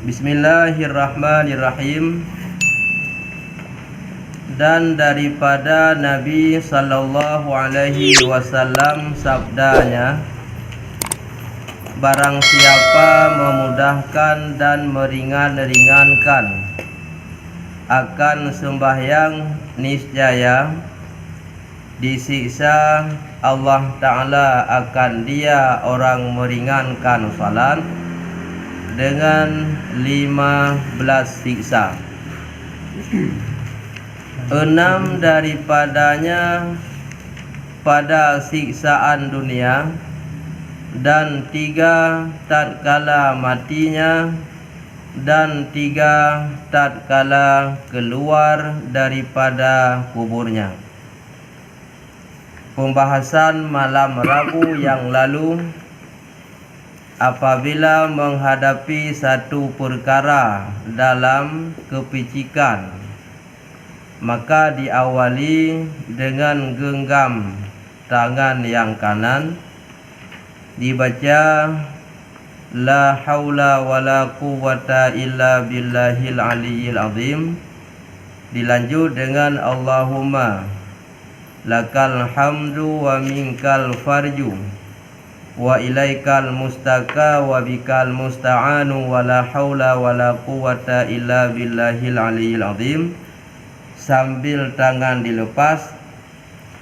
Bismillahirrahmanirrahim. Dan daripada Nabi sallallahu alaihi wasallam sabdanya, barang siapa memudahkan dan meringankan akan sembahyang, niscaya disiksa Allah Ta'ala akan dia orang meringankan salat dengan 15 siksa. 6 daripadanya pada siksaan dunia, dan 3 tatkala matinya, dan 3 tatkala keluar daripada kuburnya. Pembahasan malam Rabu yang lalu, apabila menghadapi satu perkara dalam kepicikan, maka diawali dengan genggam tangan yang kanan, dibaca la haula wala quwwata illa billahil aliyyil azim, dilanjut dengan Allahumma lakal hamdu wa minkal farju wa ilaikal mustaka wa bikal musta'anu wa la haula wa la quwwata illa billahil aliyyil azim, sambil tangan dilepas,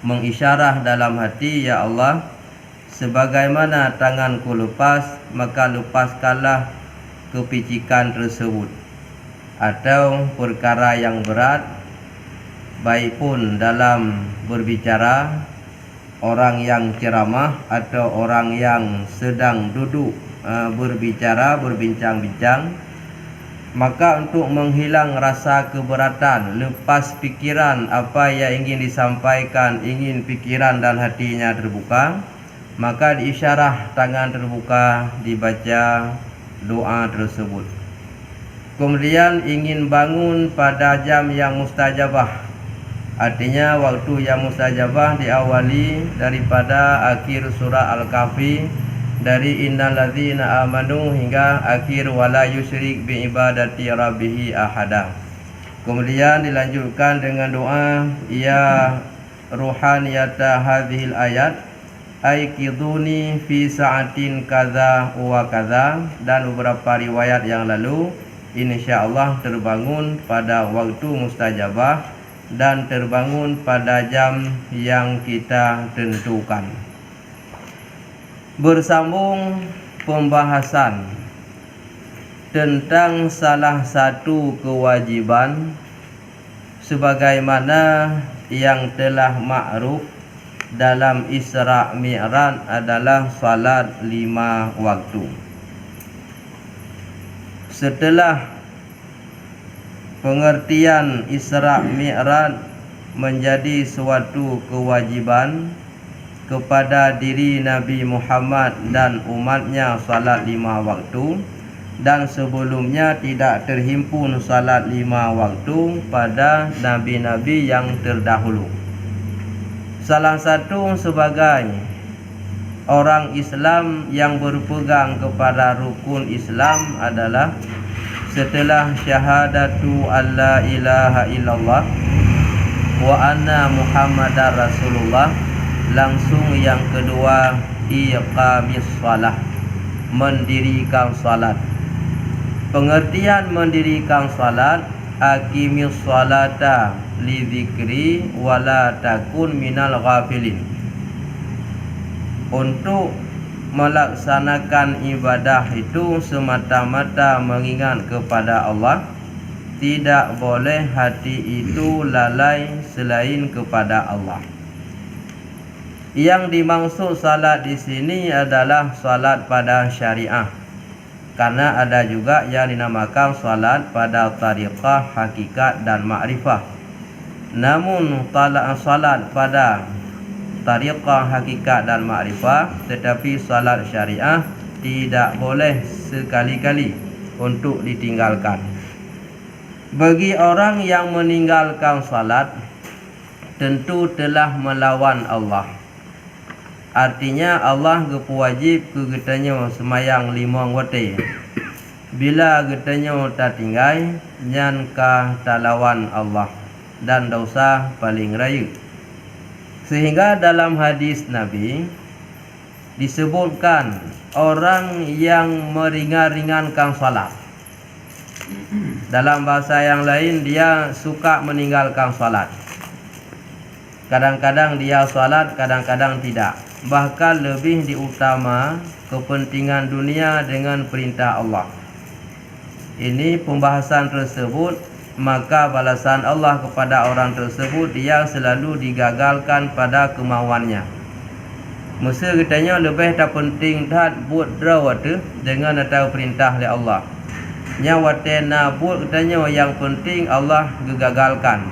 mengisyarah dalam hati, ya Allah, sebagaimana tanganku lepas, maka lepaskanlah kepicikan tersebut atau perkara yang berat, baik pun dalam berbicara, orang yang ceramah atau orang yang sedang duduk berbicara, berbincang-bincang. Maka untuk menghilang rasa keberatan, lepas pikiran apa yang ingin disampaikan, ingin pikiran dan hatinya terbuka, maka diisyarah tangan terbuka, dibaca doa tersebut. Kemudian ingin bangun pada jam yang mustajabah, artinya waktu yang mustajabah diawali daripada akhir surah Al-Kahfi, dari innal ladzina amanu hingga akhir wala yusyrik bi ibadati rabbih ahada. Kemudian dilanjutkan dengan doa ya ruhaniyata hadhil ayat aikiduni fi sa'atin kaza wa kaza, dan beberapa riwayat yang lalu insyaallah terbangun pada waktu mustajabah dan terbangun pada jam yang kita tentukan. Bersambung pembahasan tentang salah satu kewajiban sebagaimana yang telah ma'ruf dalam Isra Mi'raj adalah salat 5 waktu. Setelah pengertian Isra Mi'raj menjadi suatu kewajiban kepada diri Nabi Muhammad dan umatnya salat 5 waktu, dan sebelumnya tidak terhimpun salat 5 waktu pada nabi-nabi yang terdahulu. Salah satu sebagai orang Islam yang berpegang kepada rukun Islam adalah setelah syahadatu alla ilaha illallah wa anna muhammadar rasulullah, langsung yang kedua iqamis salah, mendirikan salat. Pengertian mendirikan salat, aqimis salata li dzikri wala takun minal ghafilin. Untuk melaksanakan ibadah itu semata-mata mengingat kepada Allah, tidak boleh hati itu lalai selain kepada Allah. Yang dimaksud salat di sini adalah salat pada syariah, karena ada juga yang dinamakan salat pada tariqah, hakikat dan ma'rifah. Namun salat pada tariqah, hakikat dan ma'rifah, tetapi salat syariah tidak boleh sekali-kali untuk ditinggalkan. Bagi orang yang meninggalkan salat, tentu telah melawan Allah. Artinya Allah wajib ke kitanya semayang 5 waktu. bila getanyo tak tinggai nyan ka talawan Allah dan dosa paling raya. Sehingga dalam hadis Nabi disebutkan orang yang meringan-ringankan salat. Dalam bahasa yang lain dia suka meninggalkan salat. Kadang-kadang dia salat, kadang-kadang tidak. Bahkan lebih diutama kepentingan dunia dengan perintah Allah. Ini pembahasan tersebut, maka balasan Allah kepada orang tersebut dia selalu digagalkan pada kemauannya. Masa katanya lebih tak penting tak buat draw tu dengan atau perintah oleh Allah. Nyawatena buat katanya yang penting Allah gegagalkan.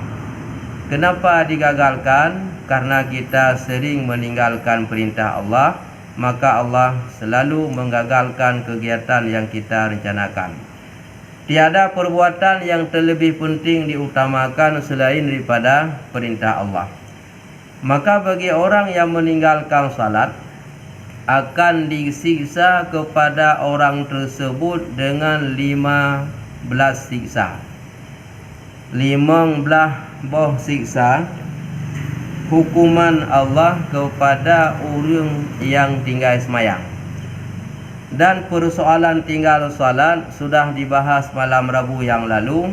Kenapa digagalkan? Karena kita sering meninggalkan perintah Allah, maka Allah selalu menggagalkan kegiatan yang kita rencanakan. Tiada perbuatan yang terlebih penting diutamakan selain daripada perintah Allah. Maka bagi orang yang meninggalkan salat akan disiksa kepada orang tersebut dengan 15 siksa. 15 boh siksa hukuman Allah kepada orang yang tinggal semayang. Dan persoalan tinggal salat sudah dibahas malam Rabu yang lalu.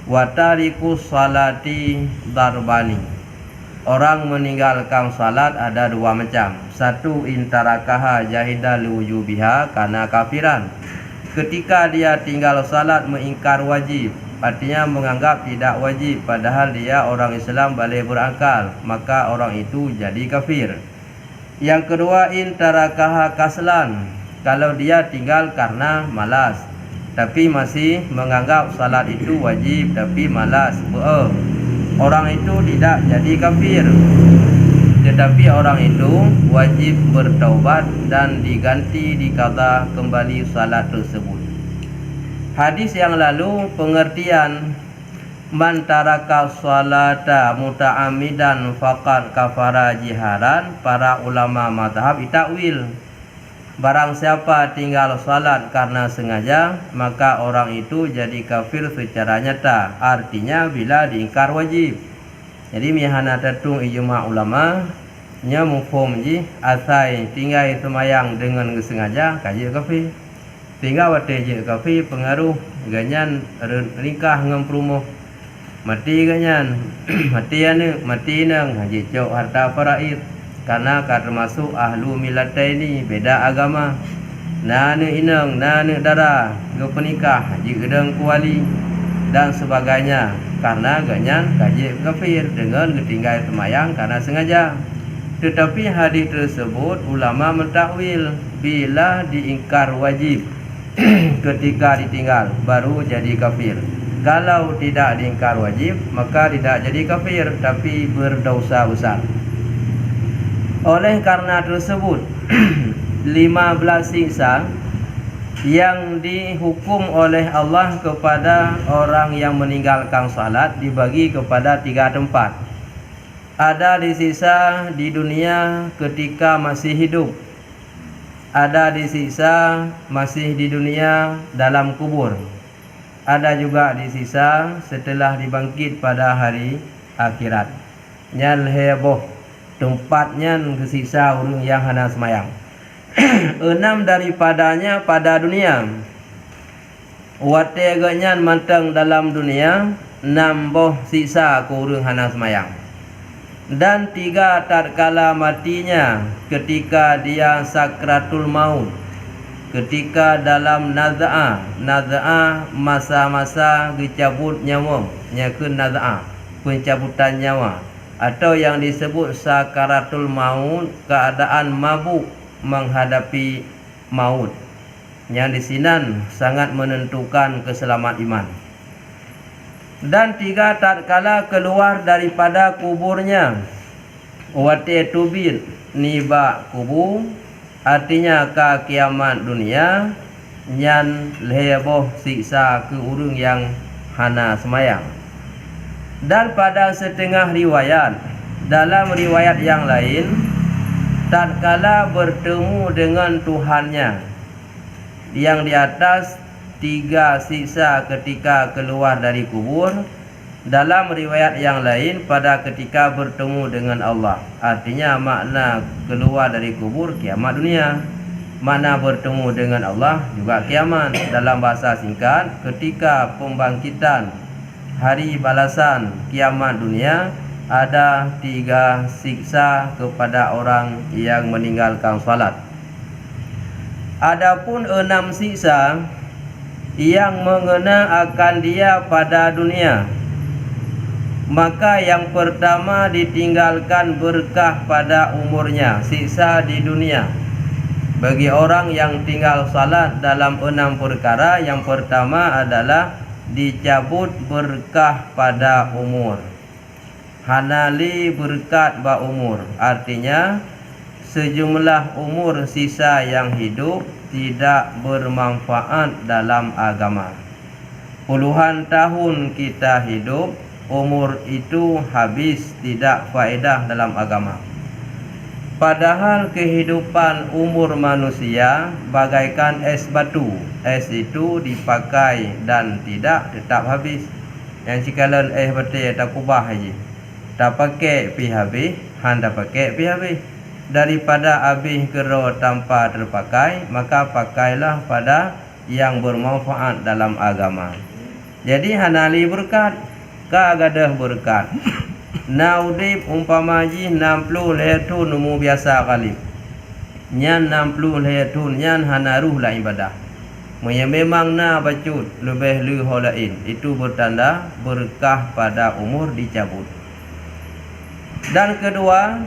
Watarikus salati darbani. Orang meninggalkan salat ada dua macam. Satu, intarakaha jahida liwujubiha karena kafiran. Ketika dia tinggal salat mengingkar wajib, artinya menganggap tidak wajib, padahal dia orang Islam boleh berakal, maka orang itu jadi kafir. Yang kedua, intarakaha kaslan. Kalau dia tinggal karena malas, tapi masih menganggap salat itu wajib tapi malas, orang itu tidak jadi kafir. Tetapi orang itu wajib bertaubat dan diganti dikata kembali salat tersebut. Hadis yang lalu pengertian man taraka salata muta'ammidan faqad kafara jiharan, para ulama mazhab takwil. Barang siapa tinggal salat karena sengaja, maka orang itu jadi kafir secara nyata. Artinya bila diingkar wajib. Jadi mihana tatung ijma ulama nya mufhum ji asai tinggal semayang dengan sengaja kaji kafir. Tinggal wate je kafir pengaruh ganyan ringkah ngam perumoh. Mati ganyan mati ane mati nang haji cok harta faraid. Karena termasuk ahlu milataini, beda agama. Nane inang, nane darah, gepenikah, haji gedang kuali dan sebagainya. Karena ganyan kaji kafir dengan ketinggal semayang karena sengaja. Tetapi hadis tersebut ulama mentakwil bila diingkar wajib ketika ditinggal baru jadi kafir. Kalau tidak diingkar wajib maka tidak jadi kafir tapi berdosa besar. Oleh karena tersebut 15 siksa yang dihukum oleh Allah kepada orang yang meninggalkan salat dibagi kepada 3 tempat. Ada disiksa di dunia ketika masih hidup. Ada disiksa masih di dunia dalam kubur. Ada juga disiksa setelah dibangkit pada hari akhirat. Nyal heboh tempatnya kesiksa orang yang hana semayang. 6 daripadanya pada dunia. Wateganya mantang dalam dunia, 6 boh siksa ke orang hana semayang. Dan 3 tatkala matinya ketika dia sakratul maut. Ketika dalam naza'ah masa-masa dicabut nyawa, nyakeun naza'ah, pencabutan nyawa. Atau yang disebut sakaratul maut, keadaan mabuk menghadapi maut. Yang di sini sangat menentukan keselamatan iman. Dan 3 tatkala keluar daripada kuburnya. Wate tubin niba kubur, artinya ke kiamat dunia. Nyan leboh siksa ke urung yang hana semayang. Dan pada setengah riwayat, dalam riwayat yang lain, tatkala bertemu dengan Tuhannya yang di atas 3 siksa ketika keluar dari kubur. Dalam riwayat yang lain pada ketika bertemu dengan Allah. Artinya makna keluar dari kubur kiamat dunia, makna bertemu dengan Allah juga kiamat. Dalam bahasa singkat, ketika pembangkitan hari balasan kiamat dunia, ada 3 siksa kepada orang yang meninggalkan salat. Adapun 6 siksa yang mengena akan dia pada dunia, maka yang pertama ditinggalkan berkah pada umurnya, siksa di dunia. Bagi orang yang tinggal salat dalam 6 perkara, yang pertama adalah dicabut berkah pada umur. Hanali berkat ba umur, artinya sejumlah umur sisa yang hidup tidak bermanfaat dalam agama. Puluhan tahun kita hidup, umur itu habis, tidak faedah dalam agama. Padahal kehidupan umur manusia bagaikan es batu. Es itu dipakai dan tidak tetap habis. Yang cikalan es batu tak kubah aja, tak pakai pi habis, handa pakai pi habis. Daripada habis kero tanpa terpakai, maka pakailah pada yang bermanfaat dalam agama. Jadi hanali berkat, ka gadah berkat. Naudip umpama ji 60 lehetun umu biasa kali. Nyan 60 lehetun nyan hanaruh lah ibadah. Memang na bacut lebih lu holain. Itu bertanda berkah pada umur dicabut. Dan kedua,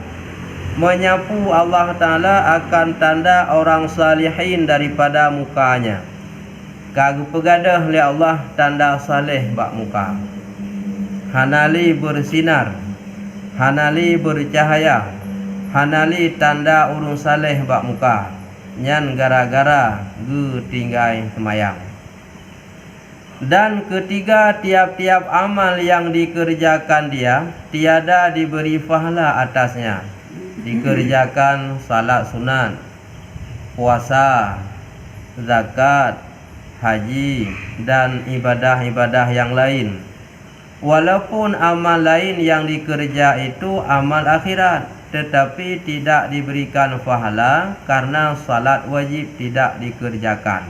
menyapu Allah Ta'ala akan tanda orang salihin daripada mukanya. Kagu pegadah oleh Allah tanda salih bak muka. Hanali bersinar, hanali bercahaya, hanali tanda urung saleh bak muka. Nyan gara-gara ge tinggai semayang. Dan ketiga, tiap-tiap amal yang dikerjakan dia tiada diberi pahala atasnya. Dikerjakan salat sunat, puasa, zakat, haji, dan ibadah-ibadah yang lain. Walaupun amal lain yang dikerja itu amal akhirat, tetapi tidak diberikan pahala karena salat wajib tidak dikerjakan.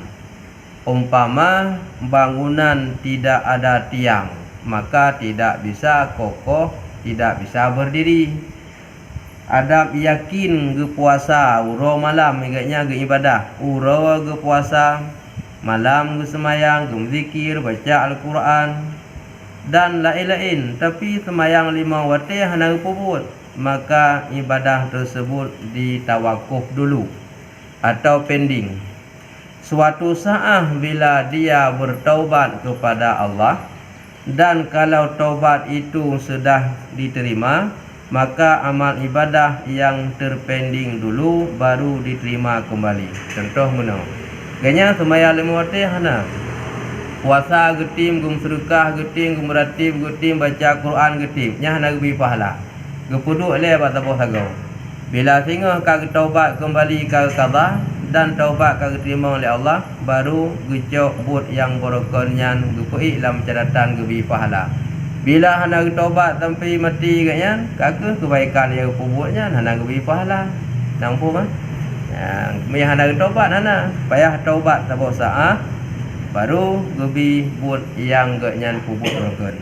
Umpama bangunan tidak ada tiang, maka tidak bisa kokoh, tidak bisa berdiri. Adab yakin ge puasa, uro malam ingatnya ge ibadah, uro ge puasa, malam ge semayang, ge zikir, baca Al-Quran dan lain-lain, tapi semayang 5 waktu hana puput, maka ibadah tersebut ditawakuf dulu atau pending. Suatu saat bila dia bertaubat kepada Allah, dan kalau taubat itu sudah diterima, maka amal ibadah yang terpending dulu baru diterima kembali. Contoh mana? Kayaknya semayang 5 waktu hana, puasa getim, gum sedekah getim, gum ratib getim, baca Quran getim, nya hana gebi pahala. Gepuduk le ba tapoh sagau. Bila singa ka taubat kembali ka qada dan taubat ka diterima oleh Allah, baru gecok but yang borokonnya gepui dalam catatan gebi pahala. Bila hana taubat sampai mati katnya, kaka kebaikan yang puputnya hana gebi pahala. Nampu mah? Ya, hana taubat hana, payah taubat tapoh saah baru gebi buat yang genyan puput rokon.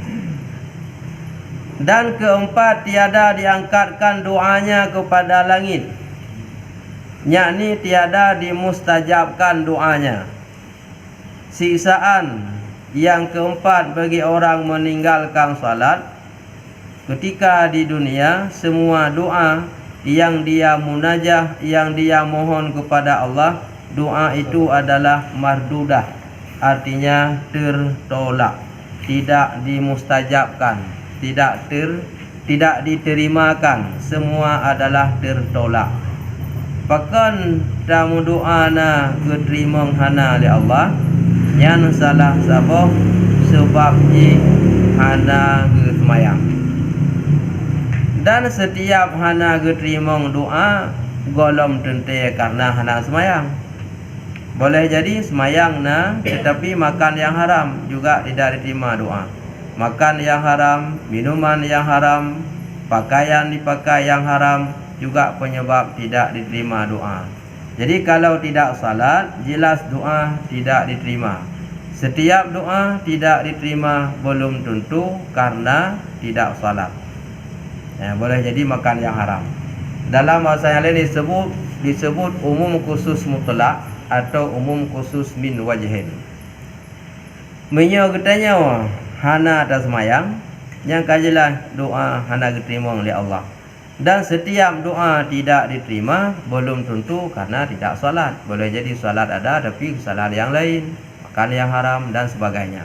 Dan keempat, tiada diangkatkan doanya kepada langit, yakni tiada dimustajabkan doanya. Siksaan yang keempat bagi orang meninggalkan salat, ketika di dunia semua doa yang dia munajah, yang dia mohon kepada Allah, doa itu adalah mardudah, artinya tertolak, tidak dimustajabkan, tidak diterimakan, semua adalah tertolak. Bahkan tamu doana keterima hana oleh Allah, yang salah sabah sebabnya hana semayang. Dan setiap hana keterima doa golom tentu karena hana semayang. Boleh jadi semayang tetapi makan yang haram juga tidak diterima doa. Makan yang haram, minuman yang haram, pakaian dipakai yang haram juga penyebab tidak diterima doa. Jadi kalau tidak salat, jelas doa tidak diterima. Setiap doa tidak diterima belum tentu karena tidak salat. Boleh jadi makan yang haram. Dalam bahasa yang lain disebut umum khusus mutlak atau umum khusus min wajhin. Menyo katanya hana atas mayang yang kajilah doa hana diterima oleh Allah. Dan setiap doa tidak diterima belum tentu karena tidak salat. Boleh jadi salat ada tapi kesalahan yang lain, makan yang haram dan sebagainya.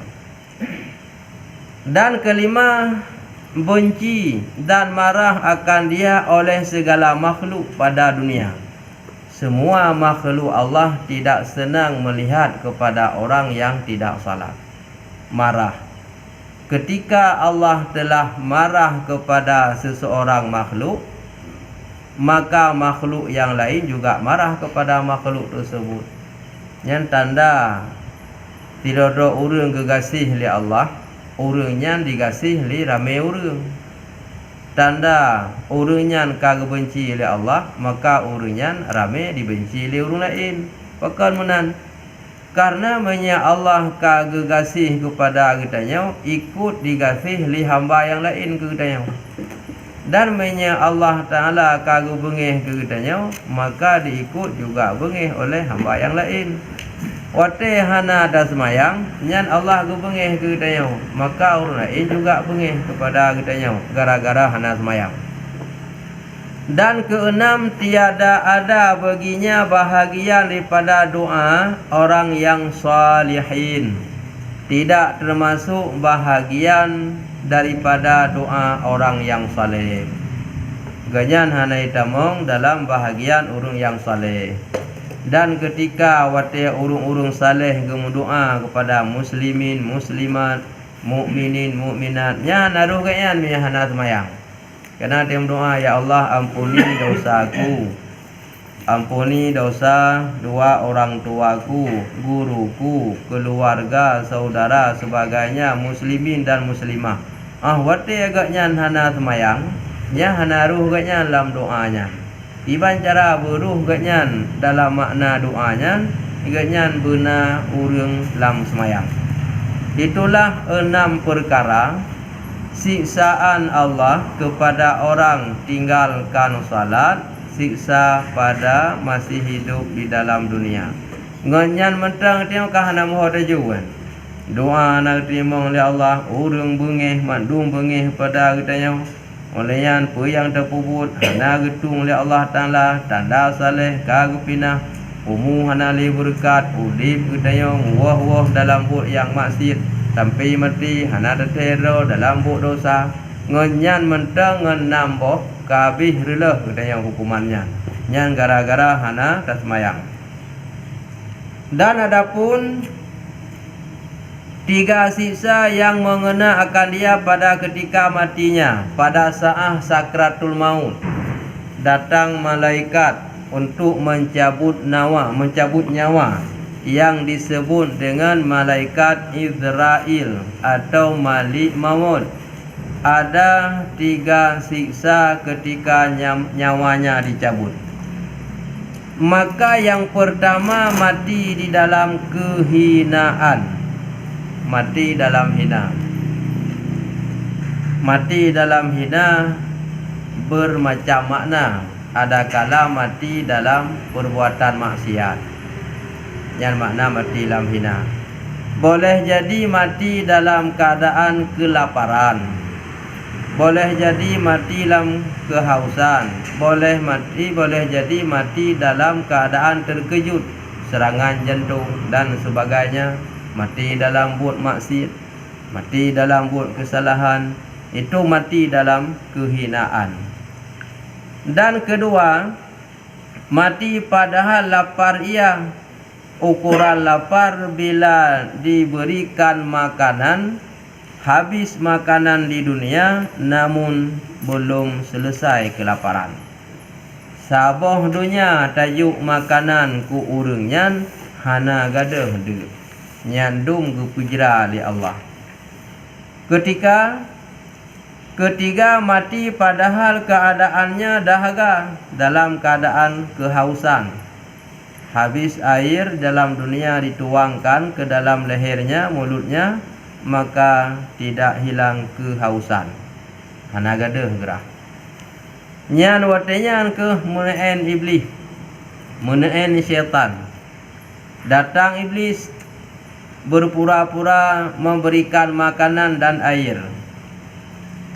Dan kelima, benci dan marah akan dia oleh segala makhluk pada dunia. Semua makhluk Allah tidak senang melihat kepada orang yang tidak salat. Marah. Ketika Allah telah marah kepada seseorang makhluk, maka makhluk yang lain juga marah kepada makhluk tersebut. Yang tanda tidak ada orang kegasih oleh Allah, orangnya digasih oleh ramai orang. Tanda orangnya kagak benci oleh Allah, maka orangnya ramai dibenci oleh orang lain. Pakan menan. Karena Allah kagak kasih kepada kitanya, ikut digasih oleh hamba yang lain ke kitanya. Dan Allah Ta'ala kagak bengih ke kitanya, maka diikut juga bengih oleh hamba yang lain. Wate hana ada semayang, nyan Allah ke bengih ke kitanya, maka orang lain juga bengih kepada kitanya gara-gara hana semayang. Dan keenam, tiada ada baginya bahagian daripada doa orang yang salihin. Tidak termasuk bahagian daripada doa orang yang saleh. Ganyan hana itamong dalam bahagian orang yang saleh. Dan ketika wate urung-urung saleh gemudoa kepada muslimin, muslimat, mukminin, mukminat, nya naruh ganyan mi hana semayang. Karena dia berdoa, ya Allah ampuni dosaku, ampuni dosa dua orang tuaku, guruku, keluarga, saudara, sebagainya, muslimin dan muslimah. Wate agaknya hana semayang, nya hana ruh agaknya dalam doanya. Iban cara beruh agaknya dalam makna doanya, agaknya benar urang dalam semayang. Itulah 6 perkara siksaan Allah kepada orang tinggalkan salat, siksa pada masih hidup di dalam dunia. Nganyan mentang tengok kahana moho tajuan. Doa nak terima oleh Allah, urang bengih, mandung bengih pada kitanya. Oleh yang yang terpubut hana getung oleh Allah Ta'ala, tanda saleh kagak pinah, hana li berkat, udip kitanya wah dalam buat yang maksiat. Sampai mati hana tertero dalam buat dosa. Ngenyan mentang ngenamboh kabih releh katanya hukumannya. Nyan gara-gara hana tasmayang. Dan adapun 3 siksa yang mengena akan dia pada ketika matinya, pada saat sakratul maut. Datang malaikat untuk mencabut nyawa yang disebut dengan malaikat Israel atau Malik Maut. Ada 3 siksa ketika nyawanya dicabut. Maka yang pertama mati di dalam kehinaan. Mati dalam hina. Mati dalam hina bermacam makna. Ada kala mati dalam perbuatan maksiat, yang makna mati dalam hina. Boleh jadi mati dalam keadaan kelaparan, boleh jadi mati dalam kehausan, boleh jadi mati dalam keadaan terkejut, serangan jantung dan sebagainya. Mati dalam buat maksiat, mati dalam buat kesalahan, itu mati dalam kehinaan. Dan kedua, mati padahal lapar ia. Ukuran lapar bila diberikan makanan, habis makanan di dunia namun belum selesai kelaparan. Saboh dunia tajuk makanan ku urangnya hana gadah de nyandung gepujra li Allah. Ketiga mati padahal keadaannya dahaga, dalam keadaan kehausan. Habis air dalam dunia dituangkan ke dalam lehernya, mulutnya, maka tidak hilang kehausan. Hana gadah gerah. Nyan watenya ke meneen iblis, meneen syaitan. Datang iblis berpura-pura memberikan makanan dan air.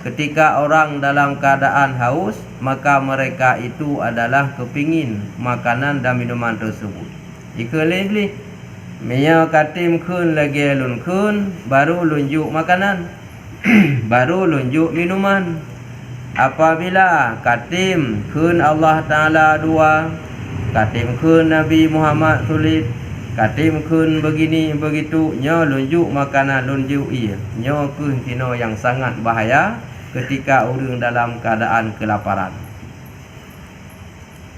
Ketika orang dalam keadaan haus, maka mereka itu adalah kepingin makanan dan minuman tersebut. Jika iblis Mia katim kun lagi lun kun, baru lunjuk makanan, baru lunjuk minuman. Apabila katim kun Allah Ta'ala dua, katim kun Nabi Muhammad sulit, katim kun begini begitu, nyo lunjuk makanan lunjuk iya, nyo kun kino yang sangat bahaya ketika orang dalam keadaan kelaparan.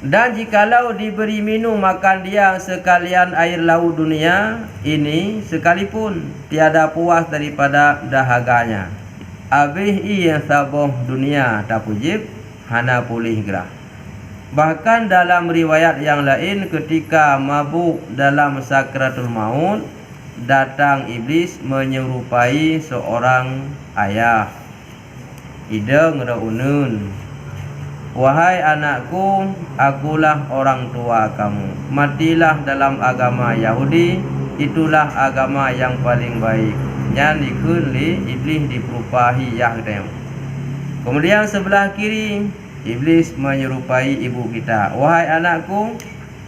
Dan jikalau diberi minum makan dia sekalian air laut dunia ini sekalipun, tiada puas daripada dahaganya. Abih ia saboh dunia tak pujib, hana pulih gerah. Bahkan dalam riwayat yang lain, ketika mabuk dalam sakratul maut, datang iblis menyerupai seorang ayah. Ida ngeraunun, wahai anakku, akulah orang tua kamu. Matilah dalam agama Yahudi, itulah agama yang paling baik. Yang dikunli iblis diperupahi Yahudi. Kemudian sebelah kiri, iblis menyerupai ibu kita. Wahai anakku,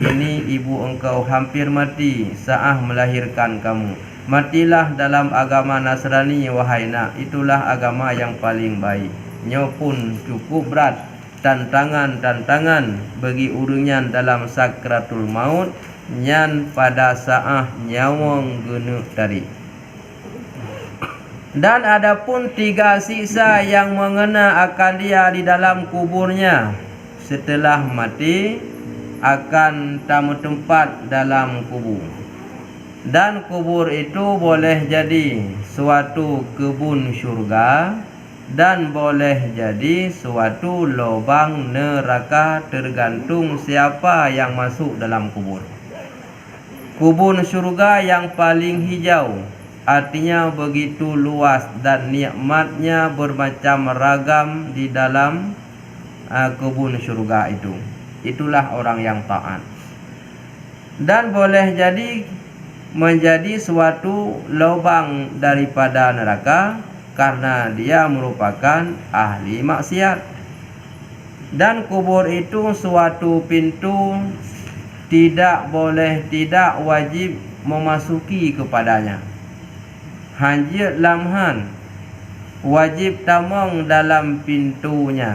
ini ibu engkau hampir mati saat melahirkan kamu. Matilah dalam agama Nasrani, wahai nak, itulah agama yang paling baik. Nyo pun cukup berat tantangan bagi urungan dalam sakratul maut, nyan pada saat nyawang guna tadi. Dan adapun 3 siksa yang mengena akan dia di dalam kuburnya setelah mati, akan tamu tempat dalam kubur. Dan kubur itu boleh jadi suatu kebun syurga dan boleh jadi suatu lubang neraka, tergantung siapa yang masuk dalam kubur. Kebun syurga yang paling hijau, artinya begitu luas dan nikmatnya bermacam ragam di dalam kebun syurga itu. Itulah orang yang taat. Dan boleh jadi menjadi suatu lubang daripada neraka karena dia merupakan ahli maksiat. Dan kubur itu suatu pintu, tidak boleh, tidak wajib memasuki kepadanya. Hanjir lamhan, wajib tamang dalam pintunya.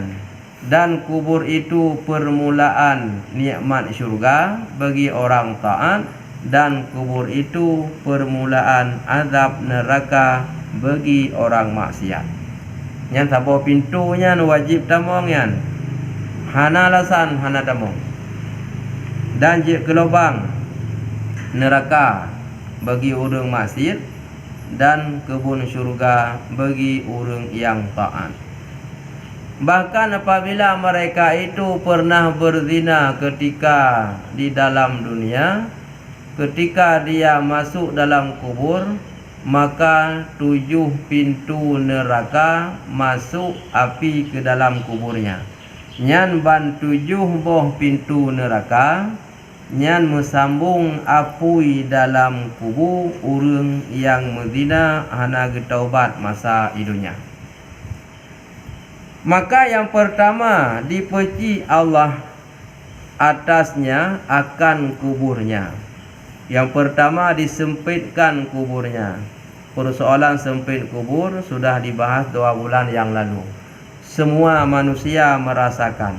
Dan kubur itu permulaan nikmat syurga bagi orang taat, dan kubur itu permulaan azab neraka bagi orang maksiat. Yang sabo pintunya wajib tamang yan, hana alasan hana tamang. Dan je ke lubang neraka bagi orang maksiat, dan kebun syurga bagi orang yang taat. Bahkan apabila mereka itu pernah berzina ketika di dalam dunia, ketika dia masuk dalam kubur, maka 7 pintu neraka masuk api ke dalam kuburnya. Nyan ban 7 boh pintu neraka, nyan mesambung apui dalam kubur urang yang menzina hana getaubat masa idunya. Maka yang pertama dipeci Allah atasnya akan kuburnya. Yang pertama disempitkan kuburnya. Persoalan sempit kubur sudah dibahas 2 bulan yang lalu. Semua manusia merasakan.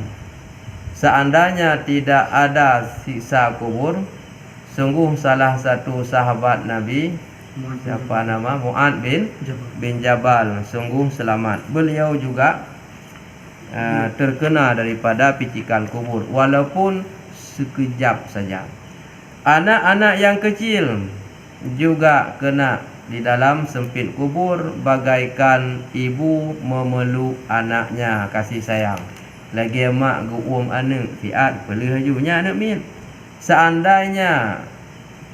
Seandainya tidak ada siksa kubur, sungguh salah satu sahabat Nabi, siapa nama, Mu'ad bin Jabal, sungguh selamat. Beliau juga terkena daripada picikan kubur, walaupun sekejap saja. Anak-anak yang kecil juga kena di dalam sempit kubur, bagaikan ibu memeluk anaknya kasih sayang. Lagi mak guum anak fiat pelih hajunya anak min. Seandainya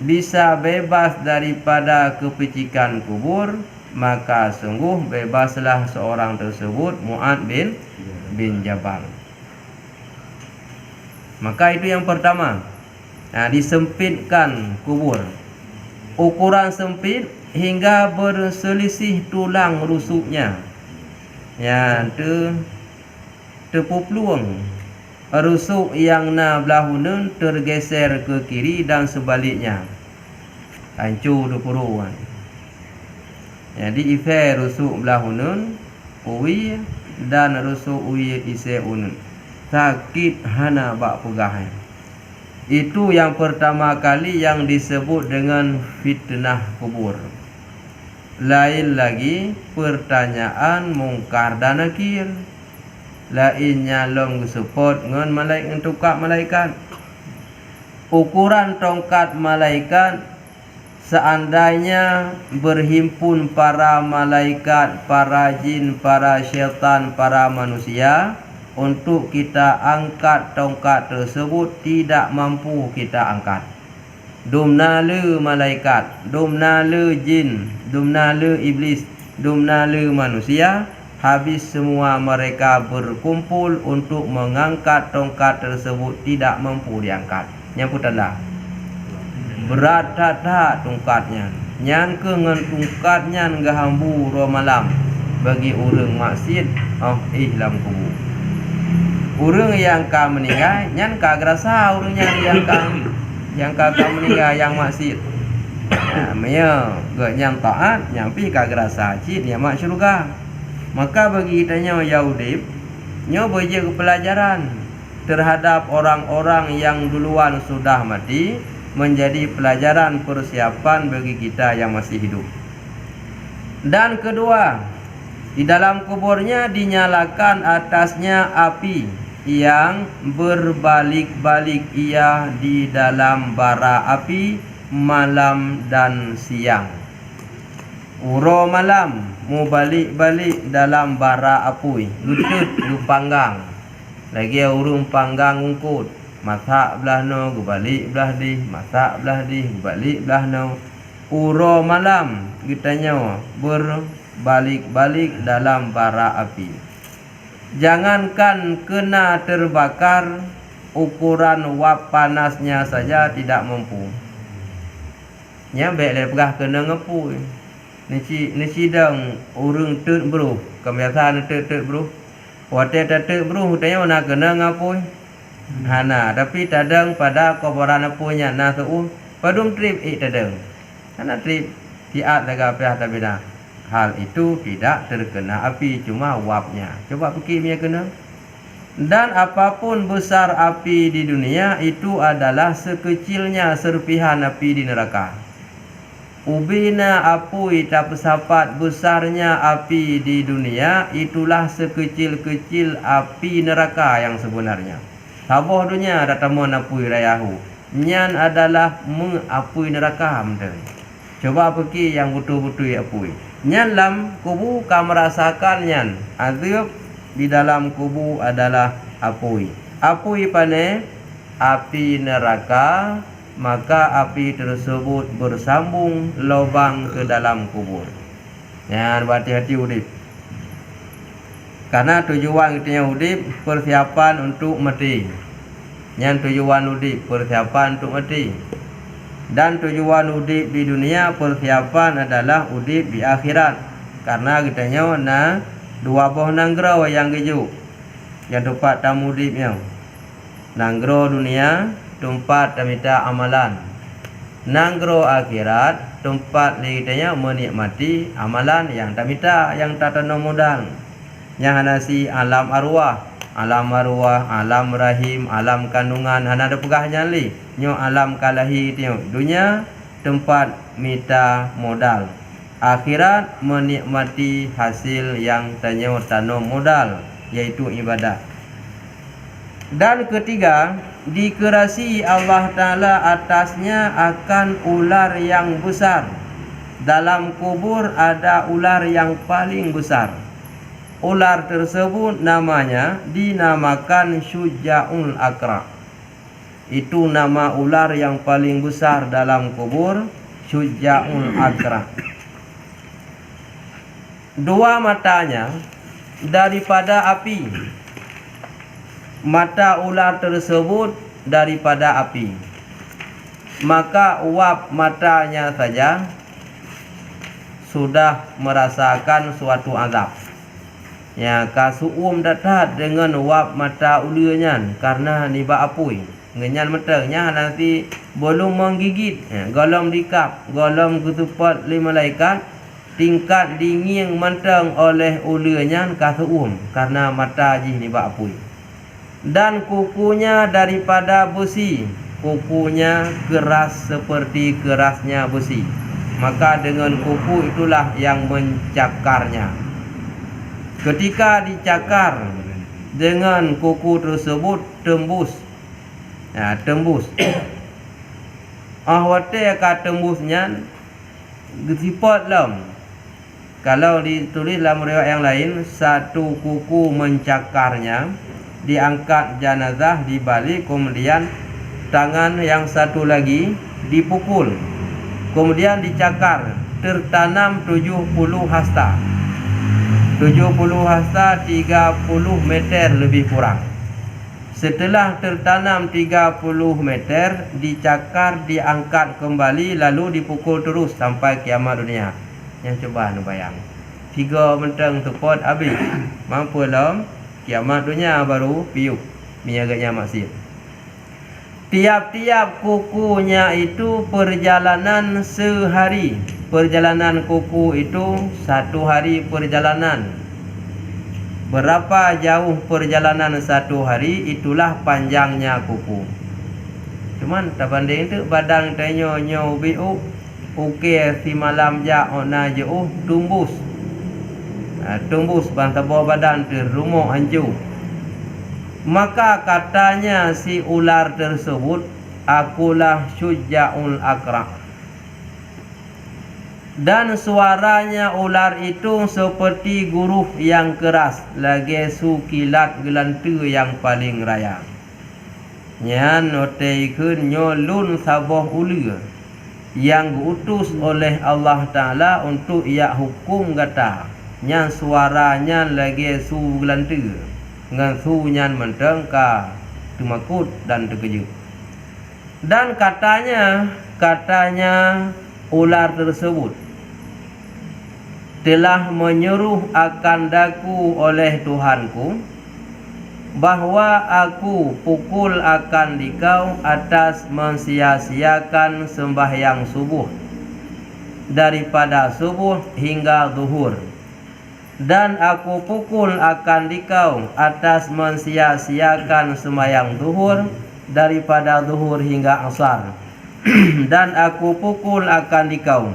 bisa bebas daripada kepicikan kubur, maka sungguh bebaslah seorang tersebut, Mu'ad bin Jabal. Maka itu yang pertama. Disempitkan kubur. Ukuran sempit hingga berselisih tulang rusuknya. Ya, terpupluang. Rusuk yang na belahunun tergeser ke kiri dan sebaliknya. Hancur dupuruan. Jadi ife rusuk belahunun uwi dan rusuk uwi ise unun. Sakit hana bak pegahan. Itu yang pertama kali yang disebut dengan fitnah kubur. Lain lagi pertanyaan mungkar dan nakir. Lainnya long support ngan malaikat tukak malaikat. Ukuran tongkat malaikat seandainya berhimpun para malaikat, para jin, para syaitan, para manusia, untuk kita angkat tongkat tersebut tidak mampu kita angkat. Dumna le malaikat, dumna le jin, dumna le iblis, dumna le manusia, habis semua mereka berkumpul untuk mengangkat tongkat tersebut tidak mampu diangkat. Yang putanda berat tak tongkatnya. Nyan ke ngan tongkatnya ngahambu ro malam bagi orang maksiat lam kubur. Orang yang ka meninggal nyan ka gerasa orang yang ka meninggal yang maksiat. Maya ge nyang taat nyampi ka gerasa cit nya mak syurga. Maka bagi kita nya yaudib nyo beje pelajaran terhadap orang-orang yang duluan sudah mati, menjadi pelajaran persiapan bagi kita yang masih hidup. Dan kedua, di dalam kuburnya dinyalakan atasnya api yang berbalik-balik ia di dalam bara api malam dan siang. Uro malam mu balik-balik dalam bara api, lutut lu panggang. Lagi urung panggang ungkut. Masak belah no, balik belah di, masak belah di, balik belah no. Uro malam kitanya berbalik-balik dalam bara api. Jangankan kena terbakar, ukuran wap panasnya saja tidak mampu. Nyambe lepgah kena ngepu. Nisi dang urung tut bro, kebiasaan tut bro. Wate tut bro hutanya nak kena ngapui. Hana tapi tadang pada kuburan punya na tu padum trip tadang. Hana trip tiat laga pihak tabina. Hal itu tidak terkena api, cuma wapnya. Coba fikirnya kena. Dan apapun besar api di dunia itu adalah sekecilnya serpihan api di neraka. Ubina apui tak sapat besarnya api di dunia, itulah sekecil-kecil api neraka yang sebenarnya. Saboh dunia datang menapui rayahu. Nyan adalah mengapui neraka mendeng. Coba fikir yang betul-betul apui. Nyan lam kubu ka merasakan nyan azab di dalam kubu adalah apui. Apui pane api neraka, maka api tersebut bersambung lubang ke dalam kubur. Nyan berhati-hati udip. Karena tujuan kita udip persiapan untuk mati. Nyan tujuan udip persiapan untuk mati. Dan tujuan udip di dunia persiapan adalah udip di akhirat. Karena kita na dua boh nanggro yang gejuk. Yang tempat tamu udipnya. Nanggro dunia tempat tamita amalan. Nanggro akhirat tempat kita menikmati amalan yang tamita, yang tak tanam modal. Yang hanasi alam arwah, alam rahim, alam kandungan, hana ada pegah nyali. Nyo alam kalahi tio dunia tempat mita modal. Akhirat menikmati hasil yang tanyo tanam modal, yaitu ibadah. Dan ketiga, dikerasi Allah Ta'ala atasnya akan ular yang besar. Dalam kubur ada ular yang paling besar. Ular tersebut namanya dinamakan Syuja'ul Aqra. Itu nama ular yang paling besar dalam kubur, Syuja'ul Aqra. Dua matanya daripada api. Mata ular tersebut daripada api. Maka uap matanya saja sudah merasakan suatu azab. Ya, kasuum datat dengan uap mata ulirnya karena niba apui. Ngenyan matanya nanti belum menggigit. Ya, golong dikap, golong ketupat lima malaikat, tingkat dingin mentang oleh ulirnya kasuum karena mata ji niba apui. Dan kukunya daripada besi. Kukunya keras seperti kerasnya besi. Maka dengan kuku itulah yang mencakarnya. Ketika dicakar dengan kuku tersebut tembus. Ya, tembus. Ahwate ka tembusnya gesipot lam. Kalau ditulis dalam riwayat yang lain, satu kuku mencakarnya, diangkat jenazah dibalik, kemudian tangan yang satu lagi dipukul, kemudian dicakar, tertanam 70 hasta. 70 hasta 30 meter lebih kurang. Setelah tertanam 30 meter, dicakar, diangkat kembali, lalu dipukul terus sampai kiamat dunia. Yang coba nu bayang. 3 menteng tepot habis. Mampu lam kiamat dunia baru piuk miaganya maksiat. Tiap-tiap kukunya itu perjalanan sehari. Perjalanan kuku itu 1 hari perjalanan. Berapa jauh perjalanan 1 hari, itulah panjangnya kuku. Cuman tak banding tu badan tanyo nyo biu uke si malam ja ona jauh tumbus. Tumbus bantah bawah badan tu rumah hancur. Maka katanya si ular tersebut, akulah Syuja'ul Aqra. Dan suaranya ular itu seperti guruh yang keras, lagi sukilat gelantu yang paling raya. Nyan noteikun nyolun sabah ulir yang diutus oleh Allah Ta'ala untuk ia hukum kata. Nyan suaranya lagi su gelantu, dengan su nyan menteng ka tumakut dan terkejut. Dan katanya ular tersebut telah menyuruh akan daku oleh Tuhanku bahwa aku pukul akan dikau atas mensia-siakan sembahyang subuh daripada subuh hingga zuhur, dan aku pukul akan dikau atas mensia-siakan sembahyang zuhur daripada zuhur hingga asar dan aku pukul akan dikau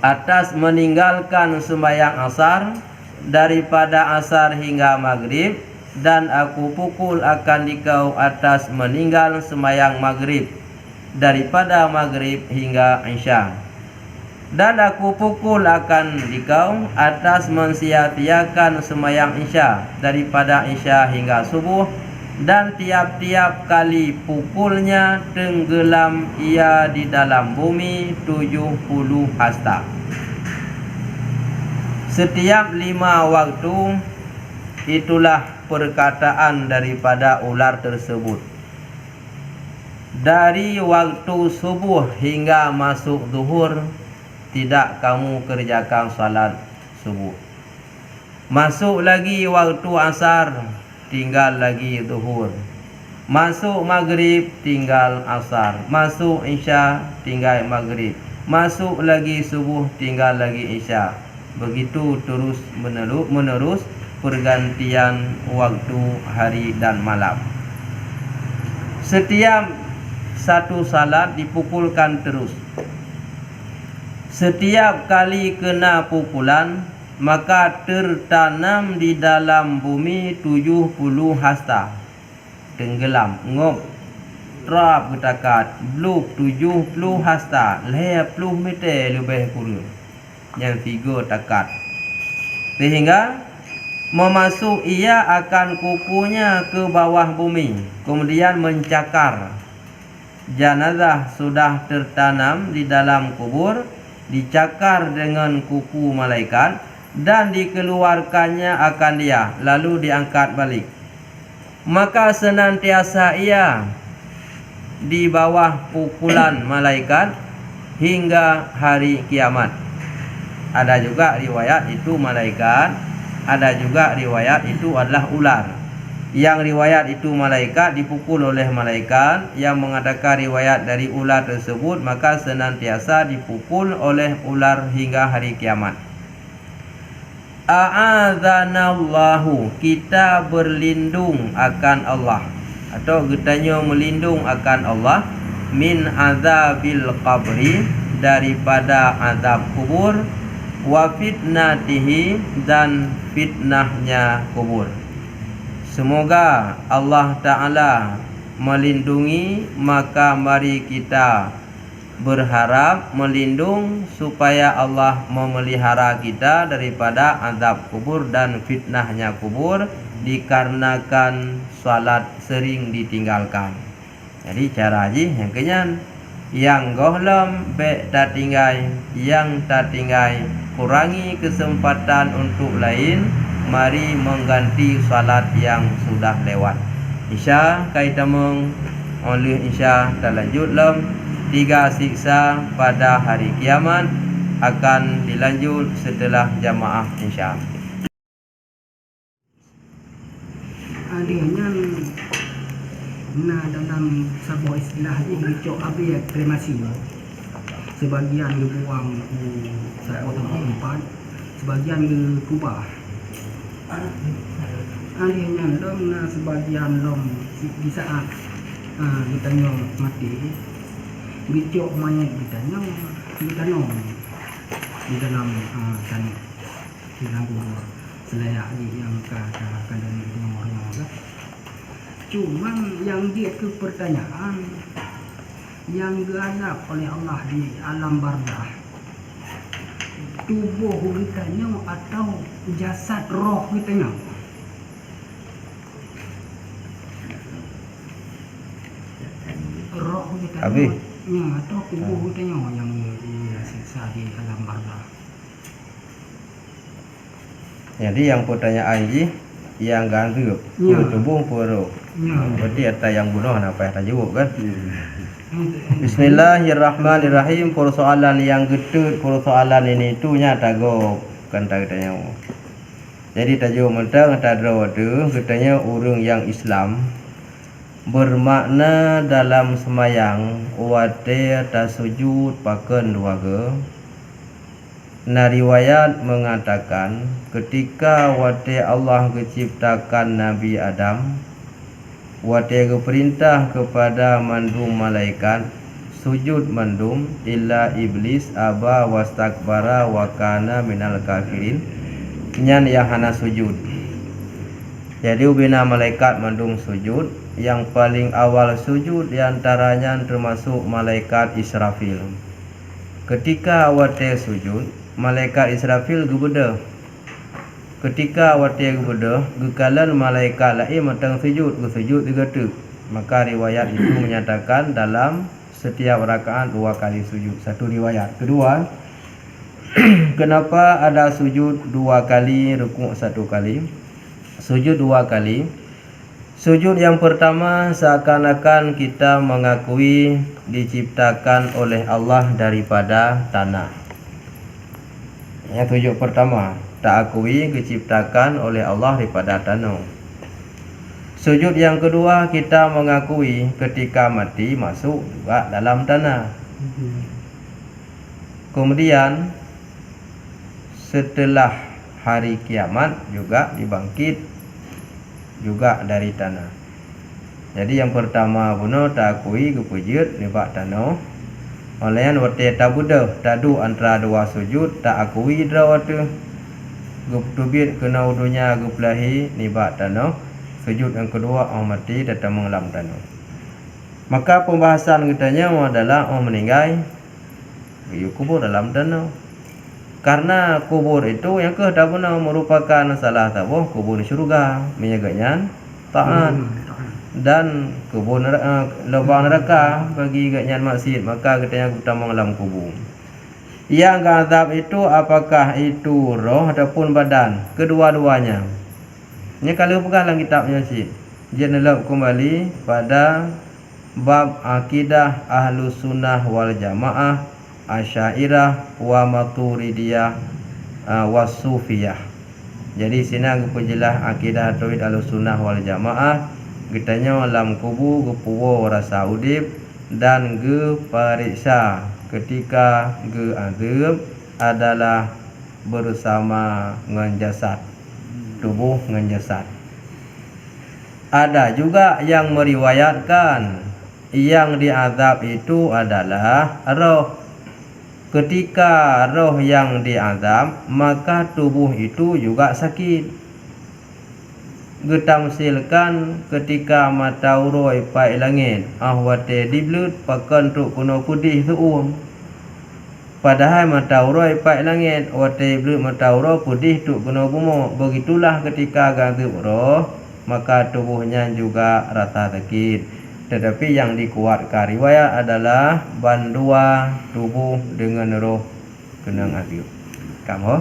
atas meninggalkan sembahyang asar daripada asar hingga maghrib, dan aku pukul akan dikau atas meninggal sembahyang maghrib daripada maghrib hingga isya, dan aku pukul akan dikau atas mensia-siakan sembahyang isya daripada isya hingga subuh, dan tiap-tiap kali pukulnya tenggelam ia di dalam bumi 70 hasta. Setiap 5 waktu. Itulah perkataan daripada ular tersebut. Dari waktu subuh hingga masuk zuhur, tidak kamu kerjakan salat subuh. Masuk lagi waktu asar, tinggal lagi zuhur. Masuk maghrib, tinggal asar. Masuk isya, tinggal maghrib. Masuk lagi subuh, tinggal lagi isya. Begitu terus menerus pergantian waktu hari dan malam. Setiap satu salat dipukulkan terus. Setiap kali kena pukulan, maka tertanam di dalam bumi 70 hasta. tenggelam ngop trap getakat bluk 70 hasta 10 meter lebih kurang yang 3 takat, sehingga memasuk ia akan kukunya ke bawah bumi, kemudian mencakar. Jenazah sudah tertanam di dalam kubur, dicakar dengan kuku malaikat dan dikeluarkannya akan dia, lalu diangkat balik. Maka senantiasa ia di bawah pukulan malaikat hingga hari kiamat. Ada juga riwayat itu malaikat, ada juga riwayat itu adalah ular. Yang riwayat itu malaikat dipukul oleh malaikat, yang mengadakan riwayat dari ular tersebut maka senantiasa dipukul oleh ular hingga hari kiamat. A'adzanallahu, kita berlindung akan Allah, atau getanya melindung akan Allah, min azabil qabri, daripada azab kubur, wa fitnatihi, dan fitnahnya kubur. Semoga Allah Ta'ala melindungi, maka mari kita berharap melindung supaya Allah memelihara kita daripada azab kubur dan fitnahnya kubur, dikarenakan salat sering ditinggalkan. Jadi cara haji yang kenyan, yang gohlom baik tak tinggai, yang tak tinggai kurangi kesempatan untuk lain, mari mengganti salat yang sudah lewat. Isya kaitamung oleh isya terlanjut lem 3 siksa pada hari kiamat akan dilanjut setelah jamaah insya. Adanya dalam sebuah istilah ini cok abi kremasi. Sebagian dibuang ke tempat, sebagian dikubah. Adanya dalam sebagian lom di saat ditanya mati, dicok mayat ditanya di dalam di dalam kubur selayak yang kadang orang. Cuman yang dia ke pertanyaan yang diazab oleh Allah di alam barzakh, tubuh kitanya atau jasad roh kitanya. Roh kitanya atau tubuh kitanya yang disiksa di alam barzakh. Jadi yang pertanyaan ini yang ganti tubuh puru. Berarti ada yang bunuh apa yang tajuk kan? Bismillahirrahmanirrahim. Persoalan yang gedut, persoalan ini tu nya tago kan tanya. Jadi tajuk mentang tadro tu katanya orang yang Islam bermakna dalam semayang wate tasujud paken duaga. Nah, riwayat mengatakan ketika wate Allah menciptakan Nabi Adam, wate perintah kepada mandum malaikat sujud mandum illa iblis aba wastakbara wa kana minal kafirin, nyan yang hana sujud. Jadi ubina malaikat mandum sujud, yang paling awal sujud diantaranya termasuk malaikat Israfil. Ketika wate sujud, malaikat Israfil gebeda. Ketika wati gebeda, gekalan malaikat lain matang sujud digatu. Maka riwayat itu menyatakan dalam setiap rakaat 2 kali sujud. Satu riwayat. Kedua, kenapa ada sujud 2 kali, rukuk 1 kali? Sujud 2 kali. Sujud yang pertama seakan-akan kita mengakui diciptakan oleh Allah daripada tanah. Yang sujud pertama, tak akui diciptakan oleh Allah daripada tanah. Sujud yang kedua, kita mengakui ketika mati masuk juga dalam tanah. Kemudian setelah hari kiamat juga dibangkit juga dari tanah. Jadi yang pertama bunuh tak akui kepujut dibak tanah. Olayan wate tabudah tadu antara 2 sujud tak akui dra wate gup tubit kena udunya guplahi nibak tanah. Sujud yang kedua orang mati datang mengelam tanah. Maka pembahasan kitanya adalah orang meninggal kubur dalam tanah. Karena kubur itu yang dah benar merupakan salah satu kubur syurga, menyaganya taat, dan kubur lubang neraka bagi gaknya maksiat. Maka katanya kita mengelam kubur. Yang azab itu apakah itu roh ataupun badan? Kedua-duanya. Ini kalau pegang dalam kitabnya sih. Dia nelap kembali pada bab akidah Ahlus Sunnah wal Jamaah, Asy'ariyah wa Maturidiyah wa Sufiyah. Jadi sini aku jelas akidah tauhid Ahlus Sunnah wal Jamaah. Kitanya dalam kubur gepuwo rasa udip dan ge pariksa ketika ge azab adalah bersama dengan jasad, tubuh dengan jasad. Ada juga yang meriwayatkan yang diazab itu adalah roh. Ketika roh yang diazab, maka tubuh itu juga sakit. Getamsilkan ketika mata uroi pai langit ahwate diblut pakan tuk kuno putih tuum. Padahal mata uroi pai langit wate blut mata uroi putih tuk kuno bumo. Begitulah ketika gazab roh, maka tubuhnya juga rasa sakit. Tetapi yang dikuatkan riwayat adalah bandua tubuh dengan roh kena azab. Kamu?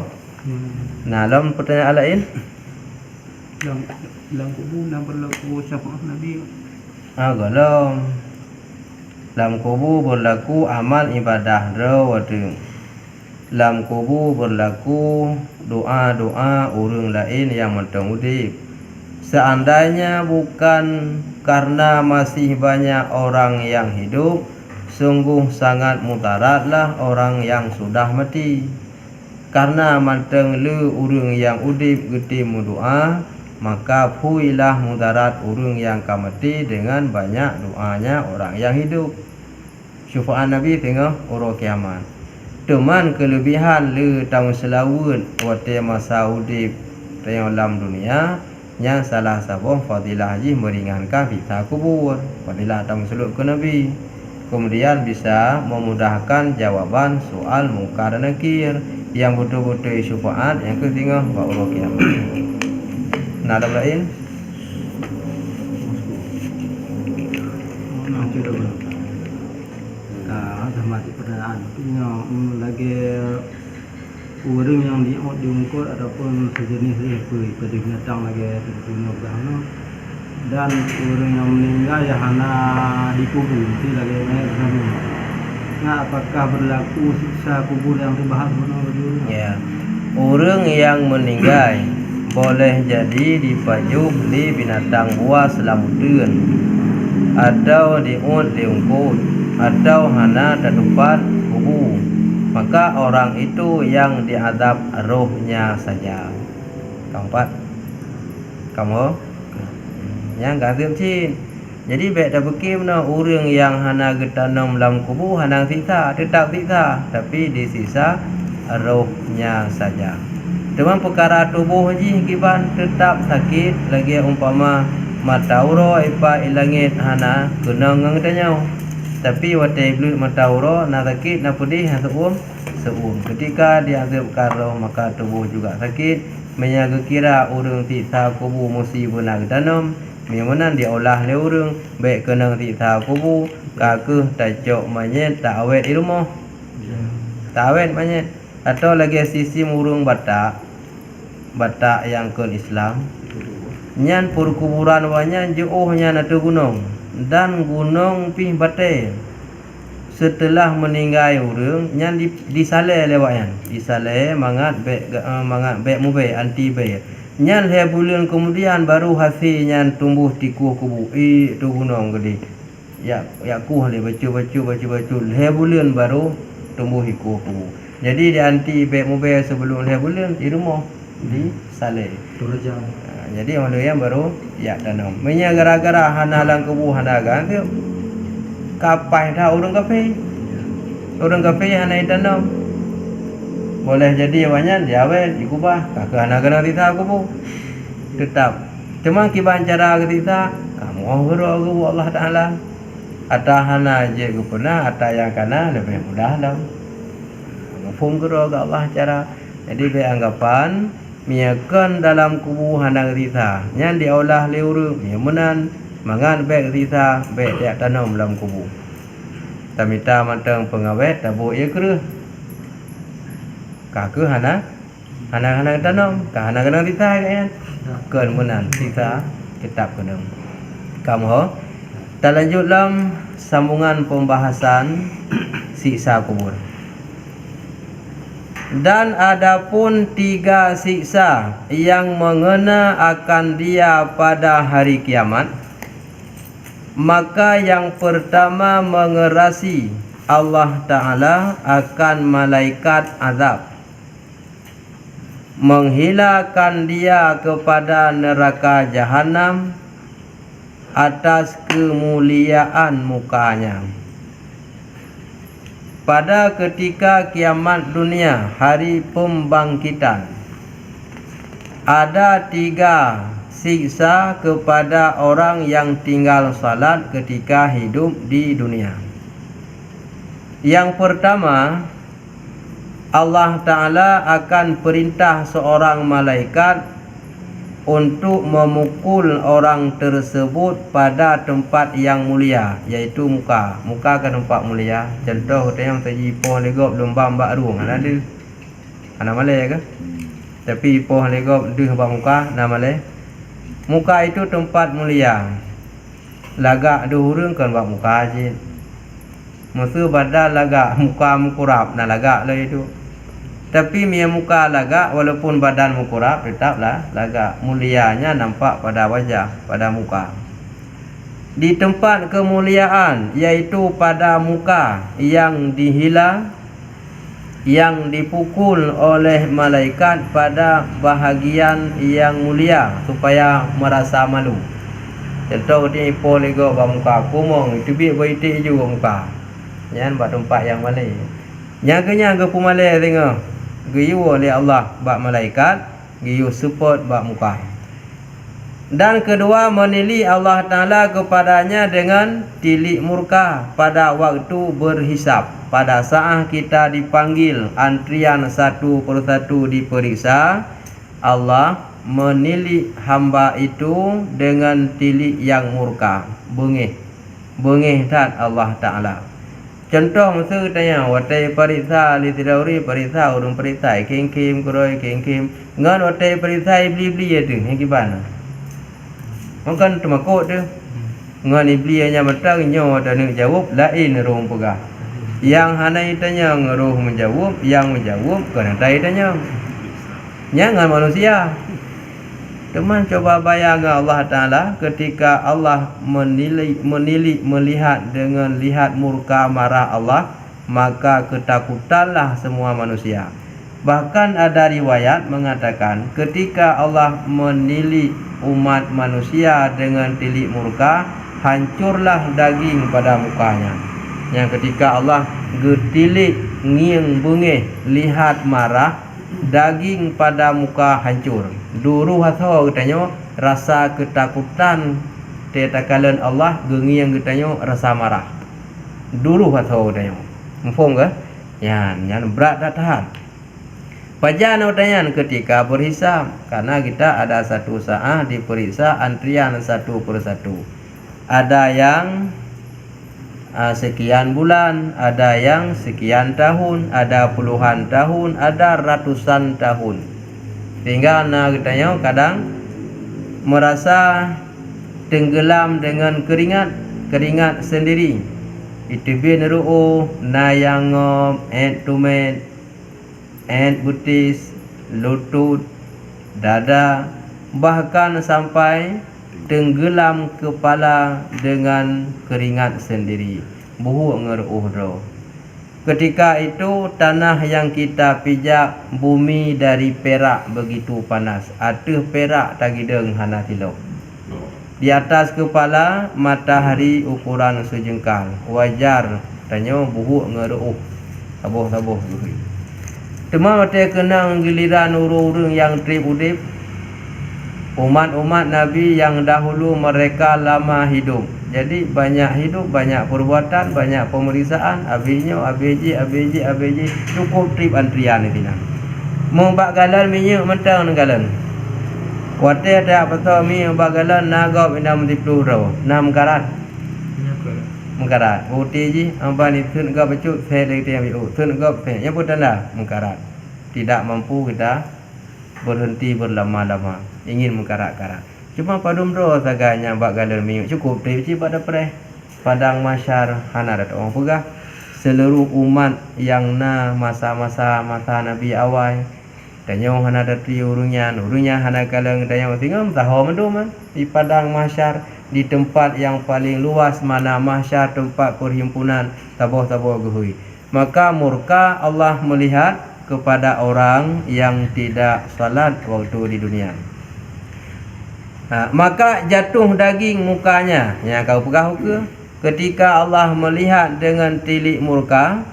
Nah, dalam pertanyaan lain? Dalam kubur dan berlaku syafaat Nabi. Kalau dalam kubur berlaku amal ibadah rawatu. Dalam kubur berlaku doa-doa orang lain yang mentang udip. Seandainya bukan karena masih banyak orang yang hidup, sungguh sangat mudaratlah orang yang sudah mati. Karena manteng le urang yang udip gede doa, maka puilah mudarat urang yang mati dengan banyak doanya orang yang hidup. Syafaat Nabi tengah orang kiamat. Teman kelebihan le tahun selawut waktu masa udip dalam dunia. Yang salah satu fadilah haji meringankan fitnah kubur, fadilah tahun seluk ke Nabi. Kemudian bisa memudahkan jawaban soal mungkar dan nakir yang betul-betul syafaat yang ketiga ba'urah kiamat. Nah, ada lain? Ada mati pertanyaan. Punya lagi orang yang diungkut ataupun sejenis itu pada binatang lagi terbunuh gana, dan orang yang meninggal ya hanya dikubur itu lagi nabi. Nah, apakah berlaku siksa kubur yang dibahas menurut? Ya, orang yang meninggal boleh jadi dipajuk di binatang buas selamutan, atau diungkut, atau hanya terdapat kubur. Maka orang itu yang diazab rohnya saja. Keempat, kamu yang gazim cin. Jadi baik dah bekim no orang yang hana getanam dalam kubur hana siksa, tetap siksa, tapi disisa rohnya saja. Teman perkara tubuh ji kiban tetap sakit lagi umpama mata uro ipa ilangit hana kena ngangtanya. Tapi waktu iblis matauro na sakit na pedih seum. Ketika diazabkan roh maka tubuh juga sakit. Menyaga kira orang siksa kubur mesti benar tanam. Memang diolah le orang baik kena siksa kubur kakeh tajok manyet tak awet di rumah. Tak awet manyet atau lagi sisi murung Batak yang ke Islam. Nyan pur kuburan wanyan jauhnya natu gunung. Dan gunung pih batai setelah meninggal orang yang disaleh lewatnya disaleh mangat baik mubai anti baik nyan he bulan kemudian baru hasilnya tumbuh tikuh kubu tu gunung gede ya kuh le bacu he bulan baru tumbuh ikuh kubu. Jadi di anti baik mubai sebelum he bulan di rumah disaleh Turjang. Jadi orang yang baru ya tanam. Menya gara-gara hana lang kubu hana ganti kapai dah orang kafe. Orang kafe hana tanam. Boleh jadi banyak dia awet ikubah kakak hana kena tita kubu. Tetap Cuma kiban cara kita kamu orang Allah Taala. Atahana je guna atah yang kana lebih mudah dah. Mafhum gero Allah cara. Jadi be anggapan miakan dalam kubu hanang rita. Nyan diolah le urang mia menan mangan be rita be dia tanam dalam kubu. Tamita mantang pengawet tabu ye kereh. Ka ke hana tanam, ka hana kena rita kan. Keun menan rita kitab kenang. Kamu ho? Kita lanjut dalam sambungan pembahasan siksa kubur. Dan adapun 3 siksa yang mengena akan dia pada hari kiamat, maka yang pertama mengerasi Allah Ta'ala akan malaikat azab, menghilangkan dia kepada neraka jahanam atas kemuliaan mukanya. Pada ketika kiamat dunia, hari pembangkitan, ada 3 siksa kepada orang yang tinggal salat ketika hidup di dunia. Yang pertama, Allah Ta'ala akan perintah seorang malaikat untuk memukul orang tersebut pada tempat yang mulia, yaitu muka. Muka ke tempat mulia. Contoh kita yang terji poh legop lomba mbak ruang ada malay ke? Tapi poh legop deh mbak muka nama malay. Muka itu tempat mulia. Lagak deh urang kan mbak muka aja. Masa badal lagak muka mukurap na lagak lah itu. Tapi mia muka lagak walaupun badan mukurap tetaplah lagak. Mulianya nampak pada wajah, pada muka. Di tempat kemuliaan, yaitu pada muka yang dihila, yang dipukul oleh malaikat pada bahagian yang mulia supaya merasa malu. Contoh ni ipo lego ba muka kumong itu bi boitik juga muka. Yan ba tempat yang malai. Yang ke pumalai tengok. Giyu oleh Allah bak malaikat, giyu support bak muka. Dan kedua, menili Allah Ta'ala kepadanya dengan tilik murka pada waktu berhisab. Pada saat kita dipanggil antrian satu persatu diperiksa, Allah menili hamba itu dengan tilik yang murka. Bengih tat Allah Ta'ala. Contoh masa tanya watai periksa li tidauri periksa urung periksa kim kuroi kim ngan watai periksa beli ya tu yang gimana mungkin temakut tu ngan beli nya matang nyo dan jawab lain rong pegah yang hanai tanya ngeruh menjawab yang menjawab kena tai tanya jangan manusia. Teman coba bayangkan Allah Ta'ala ketika Allah melihat dengan lihat murka marah Allah, maka ketakutanlah semua manusia. Bahkan ada riwayat mengatakan ketika Allah menili umat manusia dengan tilik murka, hancurlah daging pada mukanya. Yang ketika Allah getilik ngiang bengih lihat marah, daging pada muka hancur. Duru hatho katanya rasa ketakutan tetakalan Allah gengi yang katanya rasa marah. Duru hatho katanya. Mufhum ke? Yan berat dah tahan. Pajan katanya ketika berhisab, karena kita ada satu saat diperiksa antrian satu persatu. Ada yang sekian bulan, ada yang sekian tahun, ada puluhan tahun, ada ratusan tahun. Sehingga anak katanya kadang merasa tenggelam dengan keringat sendiri. Itu bineru nayangom tumet butis lutut dada bahkan sampai tenggelam kepala dengan keringat sendiri. Buhu ngeruh roh. Ketika itu tanah yang kita pijak bumi dari perak begitu panas. Atuh perak tagideng hana tilok. Di atas kepala matahari ukuran sejengkal. Wajar tanya buhu ngeruh. Sabuh-sabuh. Tema mata kenang giliran urung-urung yang trip udip. Umat-umat Nabi yang dahulu mereka lama hidup. Jadi banyak hidup, banyak perbuatan, banyak pemeriksaan, abijnya, abij, cukup trip antrian itu nah. Membak galan minyak mentang galan. Kuatir tak betul mi membak galan naga bina 10 raw. 6 karat. Mengkarat. Putih ji amban itu enggak becut saya dari tiang biu. Tun enggak saya. Yang tanda mengkarat. Tidak mampu kita berhenti berlama-lama, ingin mengkarat-karat. Cuma padum ro saganya bak galan minyak cukup tapi pada preh padang masyar hana dat orang pegah seluruh umat yang na masa-masa Nabi awal danyo hana dat urungnya hana galang danyo tinggal tahu mendum di padang masyar, di tempat yang paling luas mana mahsyar, tempat perhimpunan tabuh-tabuh gehui. Maka murka Allah melihat kepada orang yang tidak salat waktu di dunia. Maka jatuh daging mukanya. Yang kau pegah ke? Ketika Allah melihat dengan tilik murka,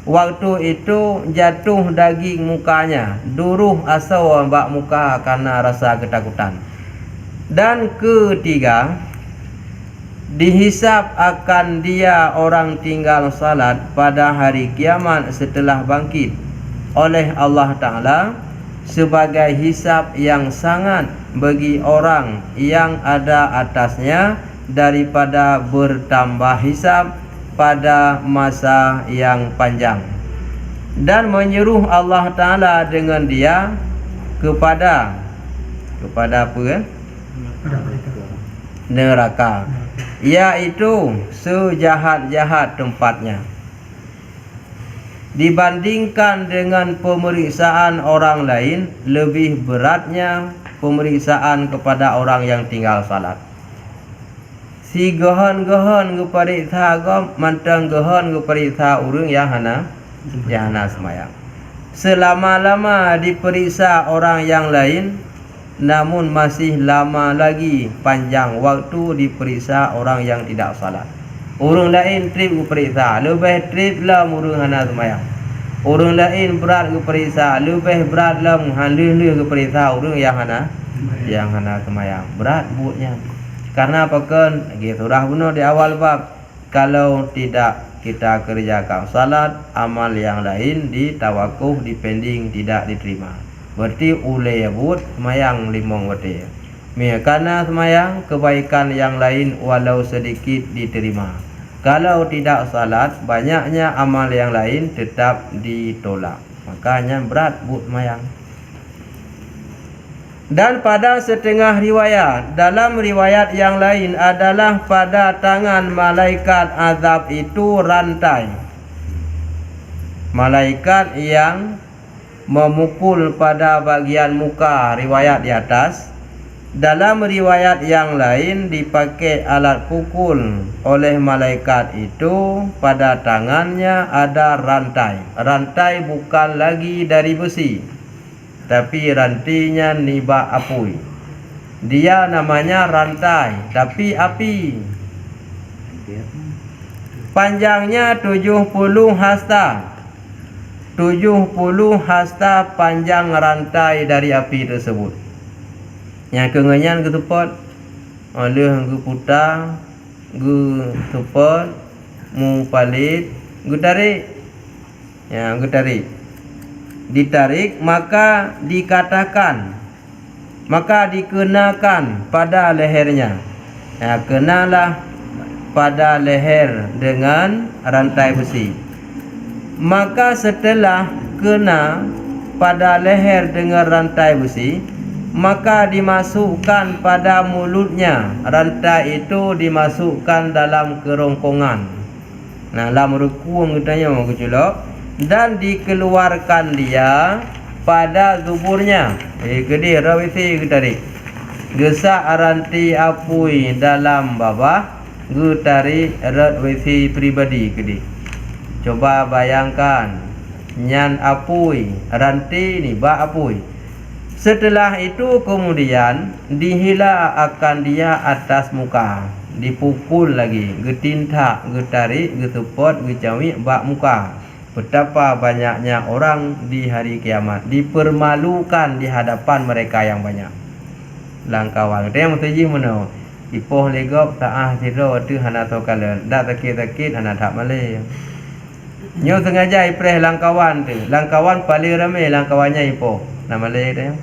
waktu itu jatuh daging mukanya, duruh asau bak muka karena rasa ketakutan. Dan ketiga, dihisap akan dia orang tinggal salat pada hari kiamat setelah bangkit oleh Allah Ta'ala sebagai hisap yang sangat bagi orang yang ada atasnya daripada bertambah hisap pada masa yang panjang, dan menyuruh Allah Ta'ala dengan dia kepada apa neraka, yaitu sejahat-jahat tempatnya. Dibandingkan dengan pemeriksaan orang lain, lebih beratnya pemeriksaan kepada orang yang tinggal salat. Si gohon keperiksa gom mantang gohon keperiksa urang yang hana semayang. Selama-lama diperiksa orang yang lain, namun masih lama lagi panjang waktu diperiksa orang yang tidak salat. Orang lain trip periksa, lebih trip lah urang hana semayang. Orang lain berat periksa, lebih berat lah hanlih periksa orang yang hana semayang. Berat buatnya. Karena apa kan? Sudah benar di awal bab, kalau tidak kita kerjakan salat, amal yang lain ditawakuf, dipending, tidak diterima. Berarti ulai buat semayang limong waktu. Karena semayang, kebaikan yang lain walau sedikit diterima. Kalau tidak salat, banyaknya amal yang lain tetap ditolak. Makanya berat buat semayang. Dan pada setengah riwayat, dalam riwayat yang lain adalah pada tangan malaikat azab itu rantai. Malaikat yang memukul pada bagian muka, riwayat di atas. Dalam riwayat yang lain dipakai alat pukul oleh malaikat itu, pada tangannya ada rantai. Rantai bukan lagi dari besi, tapi rantinya nibak api. Dia namanya rantai, tapi api. Panjangnya 70 hasta. 70 hasta panjang rantai dari api tersebut. Yang kenganyan ke tempat oleh ke putar, ke tempat mu palit, ke tarik. Ya, ke tarik. Ditarik, maka dikatakan, maka dikenakan pada lehernya. Ya, kenalah pada leher dengan rantai besi. Maka setelah kena pada leher dengan rantai besi, maka dimasukkan pada mulutnya. Rantai itu dimasukkan dalam kerongkongan. Nah, dalam rekuang katanya mau keculok, dan dikeluarkan dia pada zuburnya. Gede rawisi getarik. Gesak ranti apui dalam bawah, getarik rat wisi pribadi gede. Coba bayangkan, nyan apui, ranti ni ba apui. Setelah itu kemudian dihila akan dia atas muka, dipukul lagi, getintak, getarik, getepot, gecawi bak muka. Betapa banyaknya orang di hari kiamat dipermalukan di hadapan mereka yang banyak. langkawan dia mesti mana ipoh legop taah tiro tu hana tokalan dak takit hana tak male nyo sengaja ipreh langkawan tu langkawan paling ramai langkawannya ipoh nama le dia.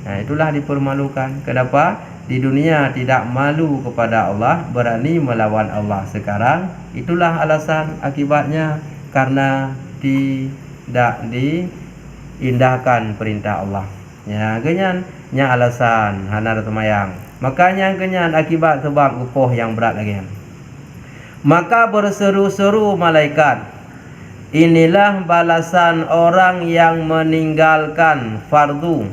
Itulah dipermalukan. Kenapa? Di dunia tidak malu kepada Allah, berani melawan Allah sekarang. Itulah alasan akibatnya karena tidak diindahkan perintah Allah. Ya, genyan nya alasan hana temayang. Makanya genyan akibat sebab upoh yang berat lagi. Maka berseru-seru malaikat, inilah balasan orang yang meninggalkan fardu.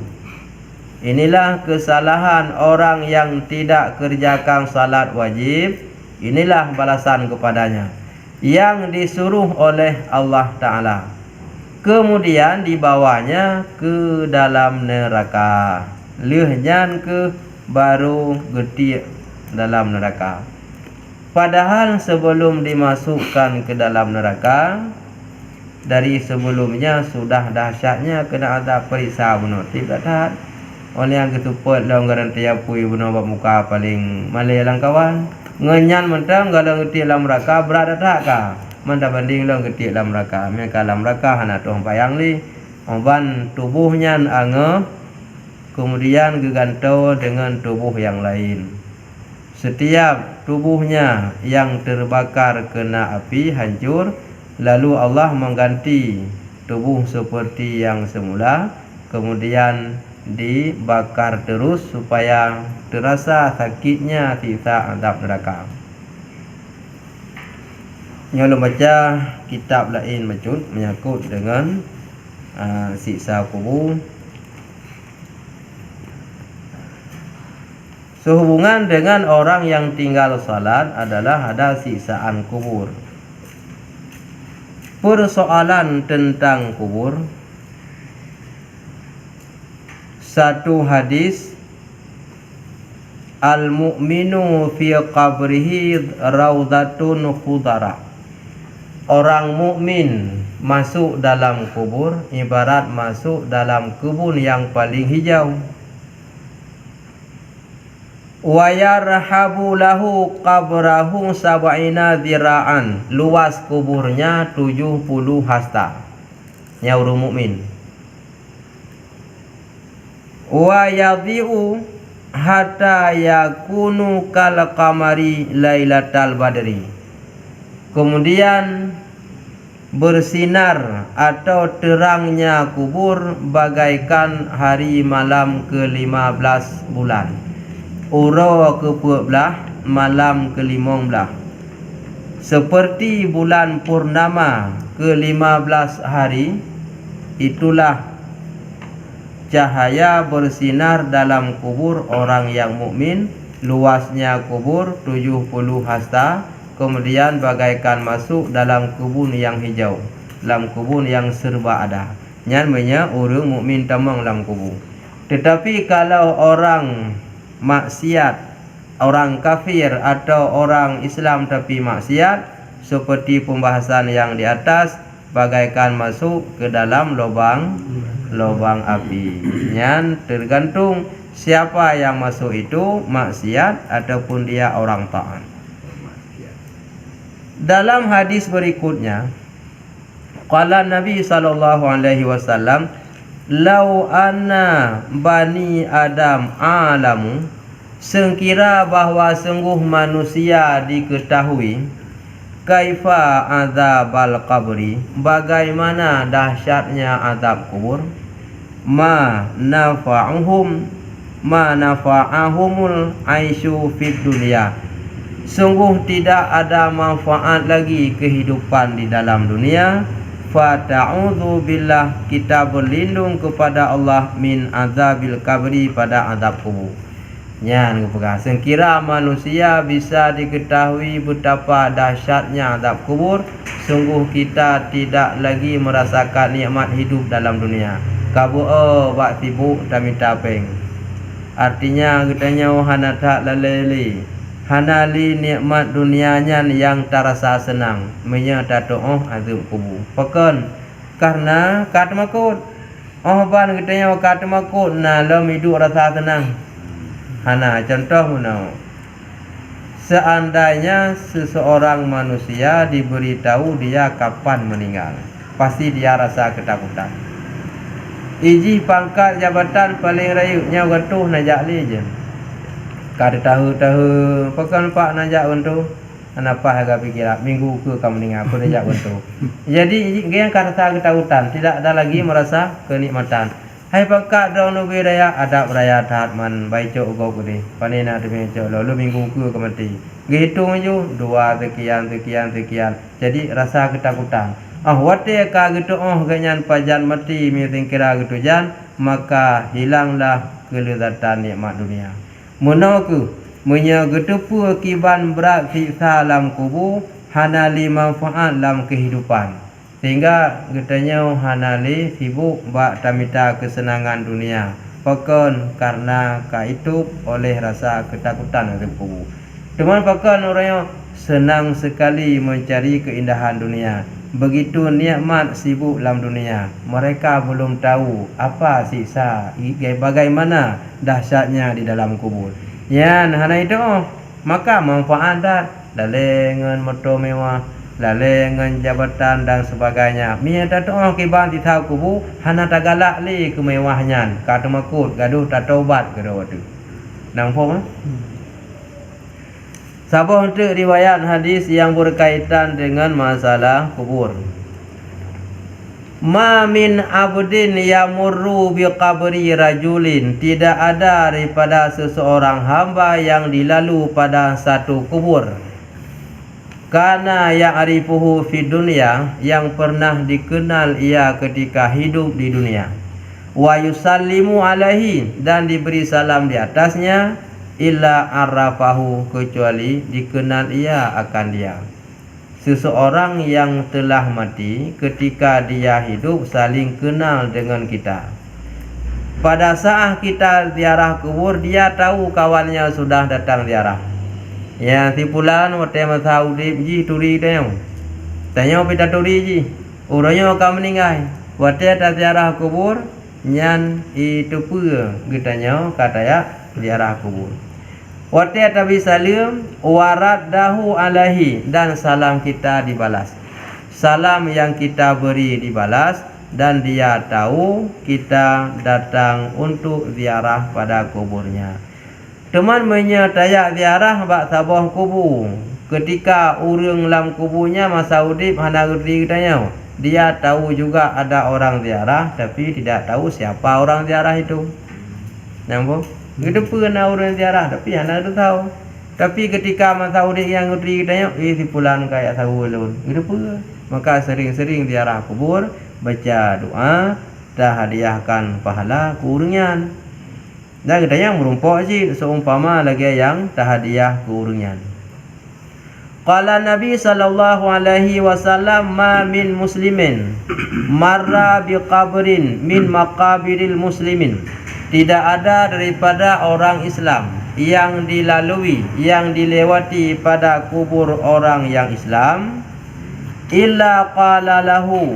Inilah kesalahan orang yang tidak kerjakan salat wajib. Inilah balasan kepadanya yang disuruh oleh Allah Ta'ala. Kemudian dibawanya ke dalam neraka. Lehjan ke baru getik dalam neraka. Padahal sebelum dimasukkan ke dalam neraka, dari sebelumnya sudah dahsyatnya kena azab perisa bunuh tidak tahan. Oleh yang ketuput dalam garanti apui bunuh buat muka paling malai lang kawan. Ngenyan mentang kalau ngetik dalam neraka berat tak kah? Manda banding dalam ngetik dalam neraka. Mereka dalam neraka hana tuh bayang li. Oban tubuhnya ange kemudian gegantau dengan tubuh yang lain. Setiap tubuhnya yang terbakar kena api hancur, lalu Allah mengganti tubuh seperti yang semula, kemudian dibakar terus supaya terasa sakitnya siksa azab neraka. Nyolong baca kitab lain mecut menyangkut dengan siksa kubur. Sehubungan dengan orang yang tinggal salat adalah ada siksaan kubur. Persoalan tentang kubur. Satu hadis, al-mu'minu fi qabrihi raudhatun khudara. Orang mukmin masuk dalam kubur ibarat masuk dalam kebun yang paling hijau. Wa yarhabu lahu qabrahu sab'ina dhira'an. Luas kuburnya 70 hasta. Nyauru mukmin. Wa yadhi'u hatta yakunu kal qamari lailatal badri. Kemudian bersinar atau terangnya kubur bagaikan hari malam ke-15 bulan. Ura ke-14 malam ke-15. Seperti bulan purnama ke-15 hari, itulah cahaya bersinar dalam kubur orang yang mukmin. Luasnya kubur 70 hasta. Kemudian bagaikan masuk dalam kebun yang hijau, dalam kebun yang serba ada. Namanya orang mukmin tamang dalam kubur. Tetapi kalau orang maksiat, orang kafir atau orang Islam tapi maksiat, seperti pembahasan yang di atas, bagaikan masuk ke dalam lubang api. Yang tergantung siapa yang masuk itu maksiat ataupun dia orang taat. Dalam hadis berikutnya, qala Nabi sallallahu alaihi wasallam, "Lau anna bani Adam alamu," sekira bahwa sungguh manusia diketahui, kaifa azabal qabri, bagaimana dahsyatnya azab kubur, ma nafa'ahumul aisyu fid dunya, sungguh tidak ada manfaat lagi kehidupan di dalam dunia. Fata'udzu billah, kita berlindung kepada Allah min azabil kabri, pada azab kubur. Nyan kepegang sekira manusia bisa diketahui betapa dahsyatnya azab kubur, sungguh kita tidak lagi merasakan nikmat hidup dalam dunia. Kabu bak sibuk tak minta peng. Artinya katanya hana tak laleli, hana li nikmat dunianya yang terasa senang, menyata azab kubur. Pekan karena kat makut. Ban katanya kat makut na lam hidup rasa senang. Hana contoh menau. Seandainya seseorang manusia diberitahu dia kapan meninggal, pasti dia rasa ketakutan. Iji pangkat jabatan paling rayunya gantuh najak li je. Kada tahu pakan pak najak gantuh. Kenapa agak pikiran minggu ke kamu meninggal aku najak gantuh. Jadi iji yang kada rasa ketakutan, tidak ada lagi merasa kenikmatan. Hai pangkat daun ubi raya ada raya taat man baicok ugo kudi. Panina demi cok lalu minggu ke mati. Hitung ju 2 sekian. Jadi rasa ketakutan. Wate ka gitu ganyan pajan mati mi kira gitu jan, maka hilanglah kelezatan nikmat dunia. Menaku menya gitu pu kiban berat siksa dalam kubur hanali manfaat dalam kehidupan. Sehingga getanya hanali sibuk bak tamita kesenangan dunia. Pakon karena kaitu oleh rasa ketakutan dalam kubur. Teman pakon orangnya senang sekali mencari keindahan dunia. Begitu nikmat sibuk dalam dunia, mereka belum tahu apa siksa, bagaimana dahsyatnya di dalam kubur. Yan hana itu maka manfaat dalengan motor mewah, dalengan jabatan dan sebagainya. Mia tato kiban di tahu kubur hana tagalak li kemewahnya, kata makut gaduh tatobat gaduh tu. Nampak? Sabah untuk riwayat hadis yang berkaitan dengan masalah kubur. Ma min abdin yamurru bi qabri rajulin, tidak ada daripada seseorang hamba yang dilalu pada satu kubur. Kana ya'rifuhu fi dunya, yang pernah dikenal ia ketika hidup di dunia. Wa yusallimu alaihi, dan diberi salam di atasnya. Illa arafahu, kecuali dikenal ia akan dia. Seseorang yang telah mati ketika dia hidup saling kenal dengan kita. Pada saat kita ziarah kubur, dia tahu kawannya sudah datang ziarah. Ya tipulan wate masa udip ji turi tayong. Tayong pita turi ji. Urangnya akan meninggal. Wate ta ziarah kubur nyan itu pua getanya katanya ziarah kubur. Wate tabi salim warat dahu alaihi, dan salam kita dibalas. Salam yang kita beri dibalas, dan dia tahu kita datang untuk ziarah pada kuburnya. Teman menyatayak ziarah bak sabah kubur. Ketika urang dalam kuburnya masa udip hana gerti kitanya. Dia tahu juga ada orang ziarah, tapi tidak tahu siapa orang ziarah itu. Nampak? Kita pernah orang ziarah tapi hana tu tahu. Tapi ketika masa udip yang gerti kitanya, si pulan kayak tahu lun. Kita pernah. Maka sering-sering ziarah kubur, baca doa, dah hadiahkan pahala kurungan. Dan kita yang merumpak je seumpama lagi yang tahadiah kurungan. Qala Nabi sallallahu alaihi wasallam, ma min muslimin marra biqabrin min maqabiril muslimin. Tidak ada daripada orang Islam yang dilalui, yang dilewati pada kubur orang yang Islam, illa qala lahu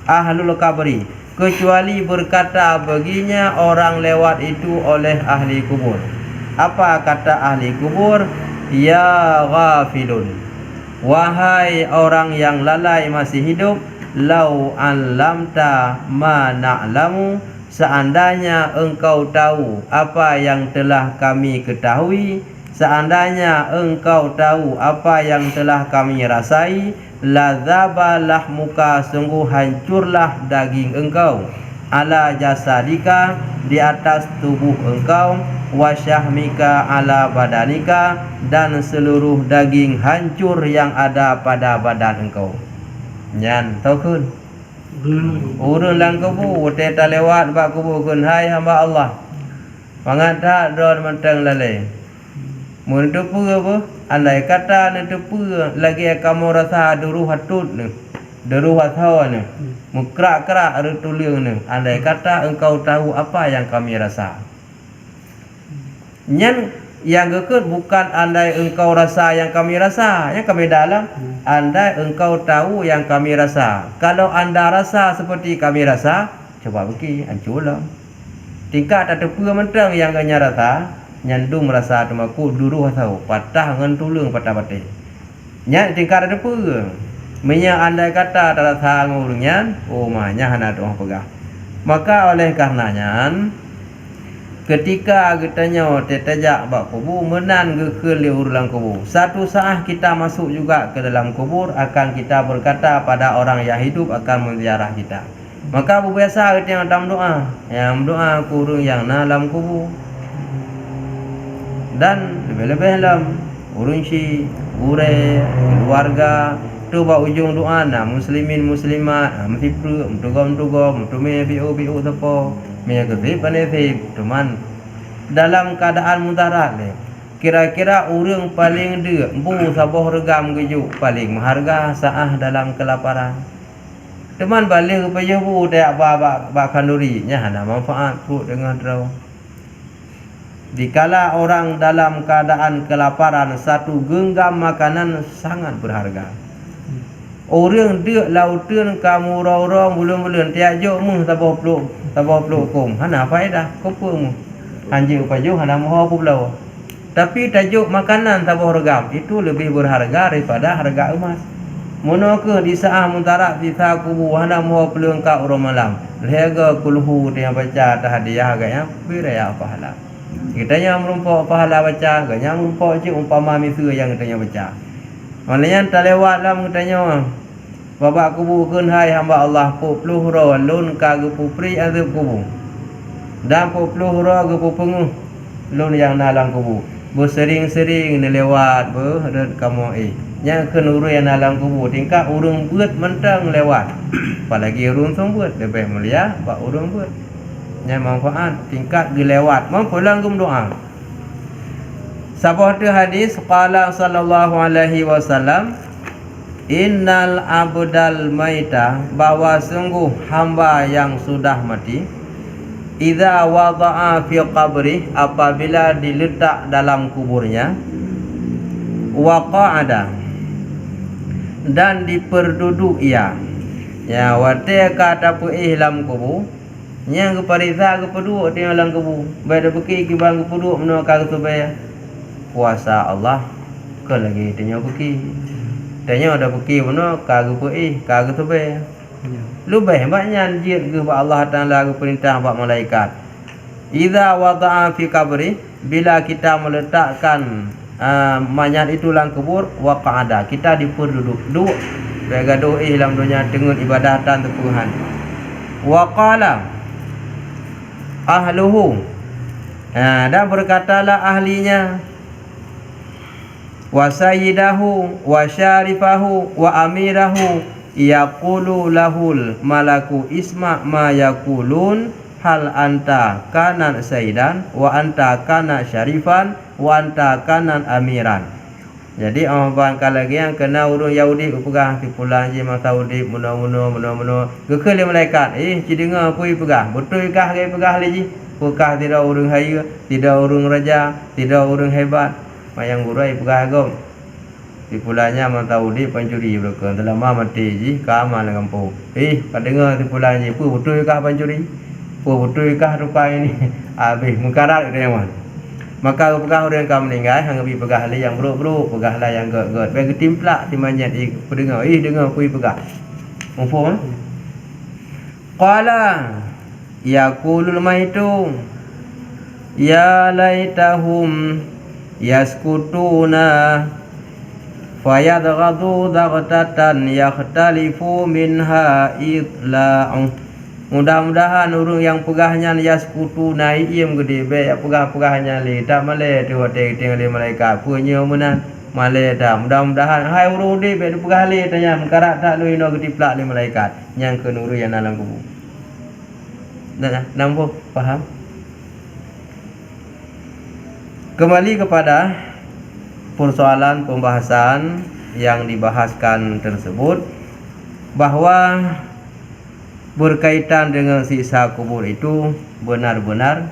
ahlul qabri, kecuali berkata baginya orang lewat itu oleh ahli kubur. Apa kata ahli kubur? Ya ghafilun, wahai orang yang lalai masih hidup, lau alamta ma na'lamu, seandainya engkau tahu apa yang telah kami ketahui, seandainya engkau tahu apa yang telah kami rasai, ladzabalah muka, sungguh hancurlah daging engkau, ala jasadika, di atas tubuh engkau, wasyahmika ala badanika, dan seluruh daging hancur yang ada pada badan engkau. Nyan tahu kun urun lang kubur teta lewat bak kubur kun, hai hamba Allah mangat tak don mentang lalai mun tu apa andai kata ne tu lagi kamu rasa duruh hatut ne deruh hathaw ne mukrak-krak ada tuliang ne, andai kata engkau tahu apa yang kami rasa. Nyan yang gekut bukan andai engkau rasa yang kami rasa, yang kami dalam. Andai engkau tahu yang kami rasa. Kalau anda rasa seperti kami rasa, coba pergi hancurlah. Tingkat tak terpura mentang yang kanya rasa, nyandung merasa tumaku duruh tahu patah ngan tulung patah patih nya tingkar ada apa menya andai kata tak sang urungnya oh mahnya hana doang pegah maka oleh karenanya ketika kitanya tetajak bak kubur menan ke liur dalam kubur satu saat kita masuk juga ke dalam kubur akan kita berkata pada orang yang hidup akan menziarah kita maka biasa kita yang dalam doa kurung yang dalam kubur dan lebih-lebih dalam urung si ure keluarga tu ba ujung doa na muslimin muslimat mtipru mtugom mtume biu tepo me gede panese teman dalam keadaan mudarat le kira-kira urang paling de bu saboh regam gejuk paling maharga saah dalam kelaparan teman balik ke bu dak ba kanduri nya hana manfaat perut dengan terau dikala orang dalam keadaan kelaparan satu genggam makanan sangat berharga orang dia lautan kamu rorong belum tiajuk mu tabah peluk kum hana faedah kopo mu anjing paju hana moho pulau tapi tajuk makanan tabah regam itu lebih berharga daripada harga emas mono ke di saah muntara di sa kubu hana moho pelung ka orang malam lega kulhu dia baca tahdiah agaknya biraya pahala kitanya merumpok pahala baca agaknya merumpok je umpama misu yang kitanya baca maknanya tak lewat lah katanya babak kubur keun hai hamba Allah 40 ro lun ka gepu pri azab kubur dan 40 ro gepu penguh lun yang dalam kubur bersering-sering ni lewat berdet kamu yang keun urang yang dalam kubur tingkah urang beut mentang lewat apalagi urang sombut lebih mulia bak urang beut yang manfaat tingkat dilewat mampulang gum doa sabah tu hadis qala sallallahu alaihi wasallam innal abdal maita bahwa sungguh hamba yang sudah mati idza wada'a fi qabri apabila diletak dalam kuburnya wa qa'ada dan diperduduk ia ya wate kata pu dalam kubur nya keparisa kepeduk di dalam kubur bai beki ki bang kepeduk meno ka subaya puasa Allah ke lagi tanya beki tanya ada beki meno ka ka subaya lebih banyak jid ke Allah Taala ke perintah bak malaikat idza wada'a fi qabri bila kita meletakkan mayat itu dalam kubur wa qa'ada kita diperduduk duduk gaduh dalam dunia dengan ibadatan Tuhan wa qala ahluhu dan berkatalah ahlinya wa sayyidahu wa syarifahu wa amirahu yaqulu lahul malaku isma ma yaqulun hal anta kana sayyidan wa anta kana syarifan wa anta kana amiran. Jadi orang lagi yang kena urung Yahudi upegah ti pulang je masa Yahudi muno gekele malaikat cidenga pui pegah betul kah ge pegah lagi pekah tidak urung haya tidak urung raja tidak urung hebat mayang gurai pegah agom di pulangnya masa Yahudi pencuri mereka dalam mati ji ka amal kampung kadenga ti pulang je pu betul kah pencuri pu betul kah rupa ini habis mengkarat dia man maka pegah orang kau meninggal hang bi pegah li yang buruk-buruk pegah lah yang god bagi timplak di manjat pendengar dengar pui pegah mufo qala yaqulul maitu ya laitahum yaskutuna fayadghadu daghtatan yakhtalifu minha itla'u mudah-mudahan urung yang pegahnya yaskutu naik iem gede be pegah-pegahnya le tak male tu hotel tinggal malaikat punya menan male dah mudah-mudahan hai urung de be pegah le tanya mengkarat tak lu ino gede plak le malaikat yang ke nuru yang dalam kubur nampak faham kembali kepada persoalan pembahasan yang dibahaskan tersebut bahwa berkaitan dengan siksa kubur itu benar-benar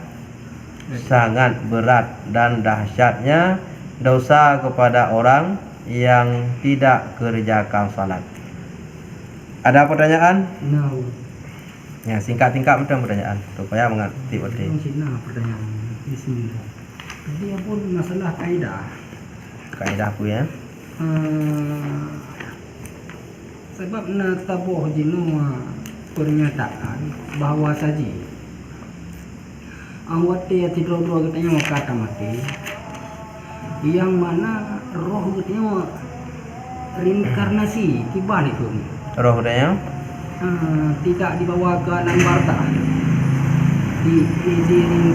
sangat berat dan dahsyatnya dosa kepada orang yang tidak kerjakan salat. Ada pertanyaan? No. Ya, singkat-singkat macam pertanyaan supaya mengerti betul. Cina pertanyaan. Bismillah. Dia pun masalah kaidah. Kaidah aku ya. Sebab na tabuh jinu pernyataan bahawa saji awat dia tidur dua katanya kata mati, yang mana roh katanya reinkarnasi tiba itu. Roh dia Tidak dibawa ke alam barza,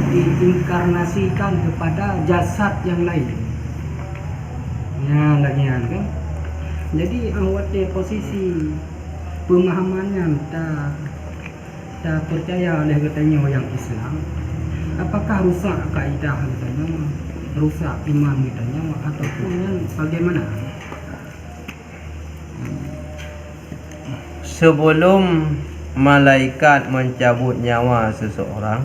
diinkarnasikan kepada jasad yang lain. Ya, lagi kan. Jadi awat di posisi pemahamannya tak percaya oleh katanya yang Islam. Apakah rusak kaidah katanya, rusak iman katanya, ataupun yang bagaimana? Sebelum malaikat mencabut nyawa seseorang,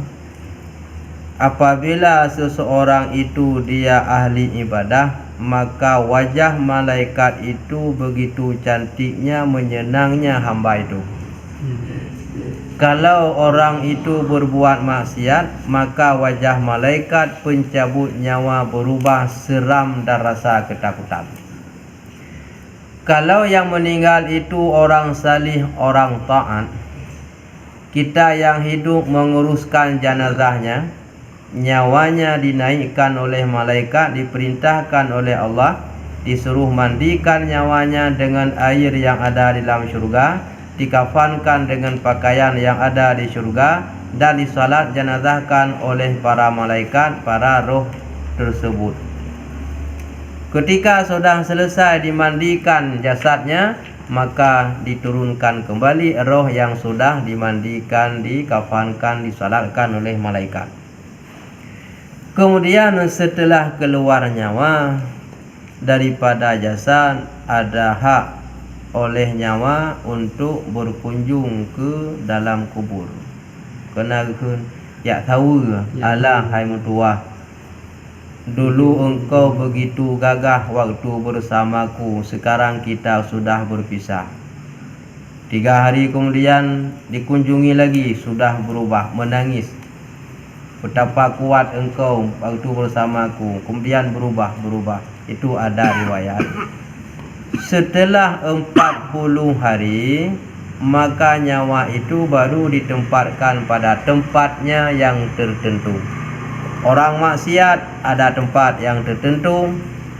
apabila seseorang itu dia ahli ibadah, maka wajah malaikat itu begitu cantiknya, menyenangnya hamba itu. Kalau orang itu berbuat maksiat, maka wajah malaikat pencabut nyawa berubah seram dan rasa ketakutan. Kalau yang meninggal itu orang salih, orang taat, kita yang hidup menguruskan jenazahnya, nyawanya dinaikkan oleh malaikat, diperintahkan oleh Allah, disuruh mandikan nyawanya dengan air yang ada di dalam syurga, dikafankan dengan pakaian yang ada di syurga, dan disalat jenazahkan oleh para malaikat, para roh tersebut. Ketika sudah selesai dimandikan jasadnya, maka diturunkan kembali roh yang sudah dimandikan, dikafankan, disalatkan oleh malaikat. Kemudian setelah keluar nyawa daripada jasad, ada hak oleh nyawa untuk berkunjung ke dalam kubur. Kenalkan, ya tahu Allah hai mutuah, dulu engkau begitu gagah waktu bersamaku, sekarang kita sudah berpisah. 3 hari kemudian dikunjungi lagi, sudah berubah, menangis. Betapa kuat engkau waktu bersamaku, kemudian berubah. Itu ada riwayat. Setelah 40 hari, maka nyawa itu baru ditempatkan pada tempatnya yang tertentu. Orang maksiat ada tempat yang tertentu,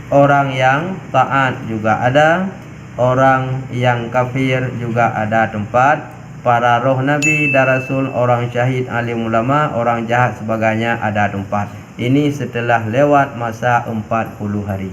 orang yang taat juga ada, orang yang kafir juga ada tempat, para roh nabi dan rasul, orang syahid, alim ulama, orang jahat sebagainya ada tempat. Ini setelah lewat masa 40 hari.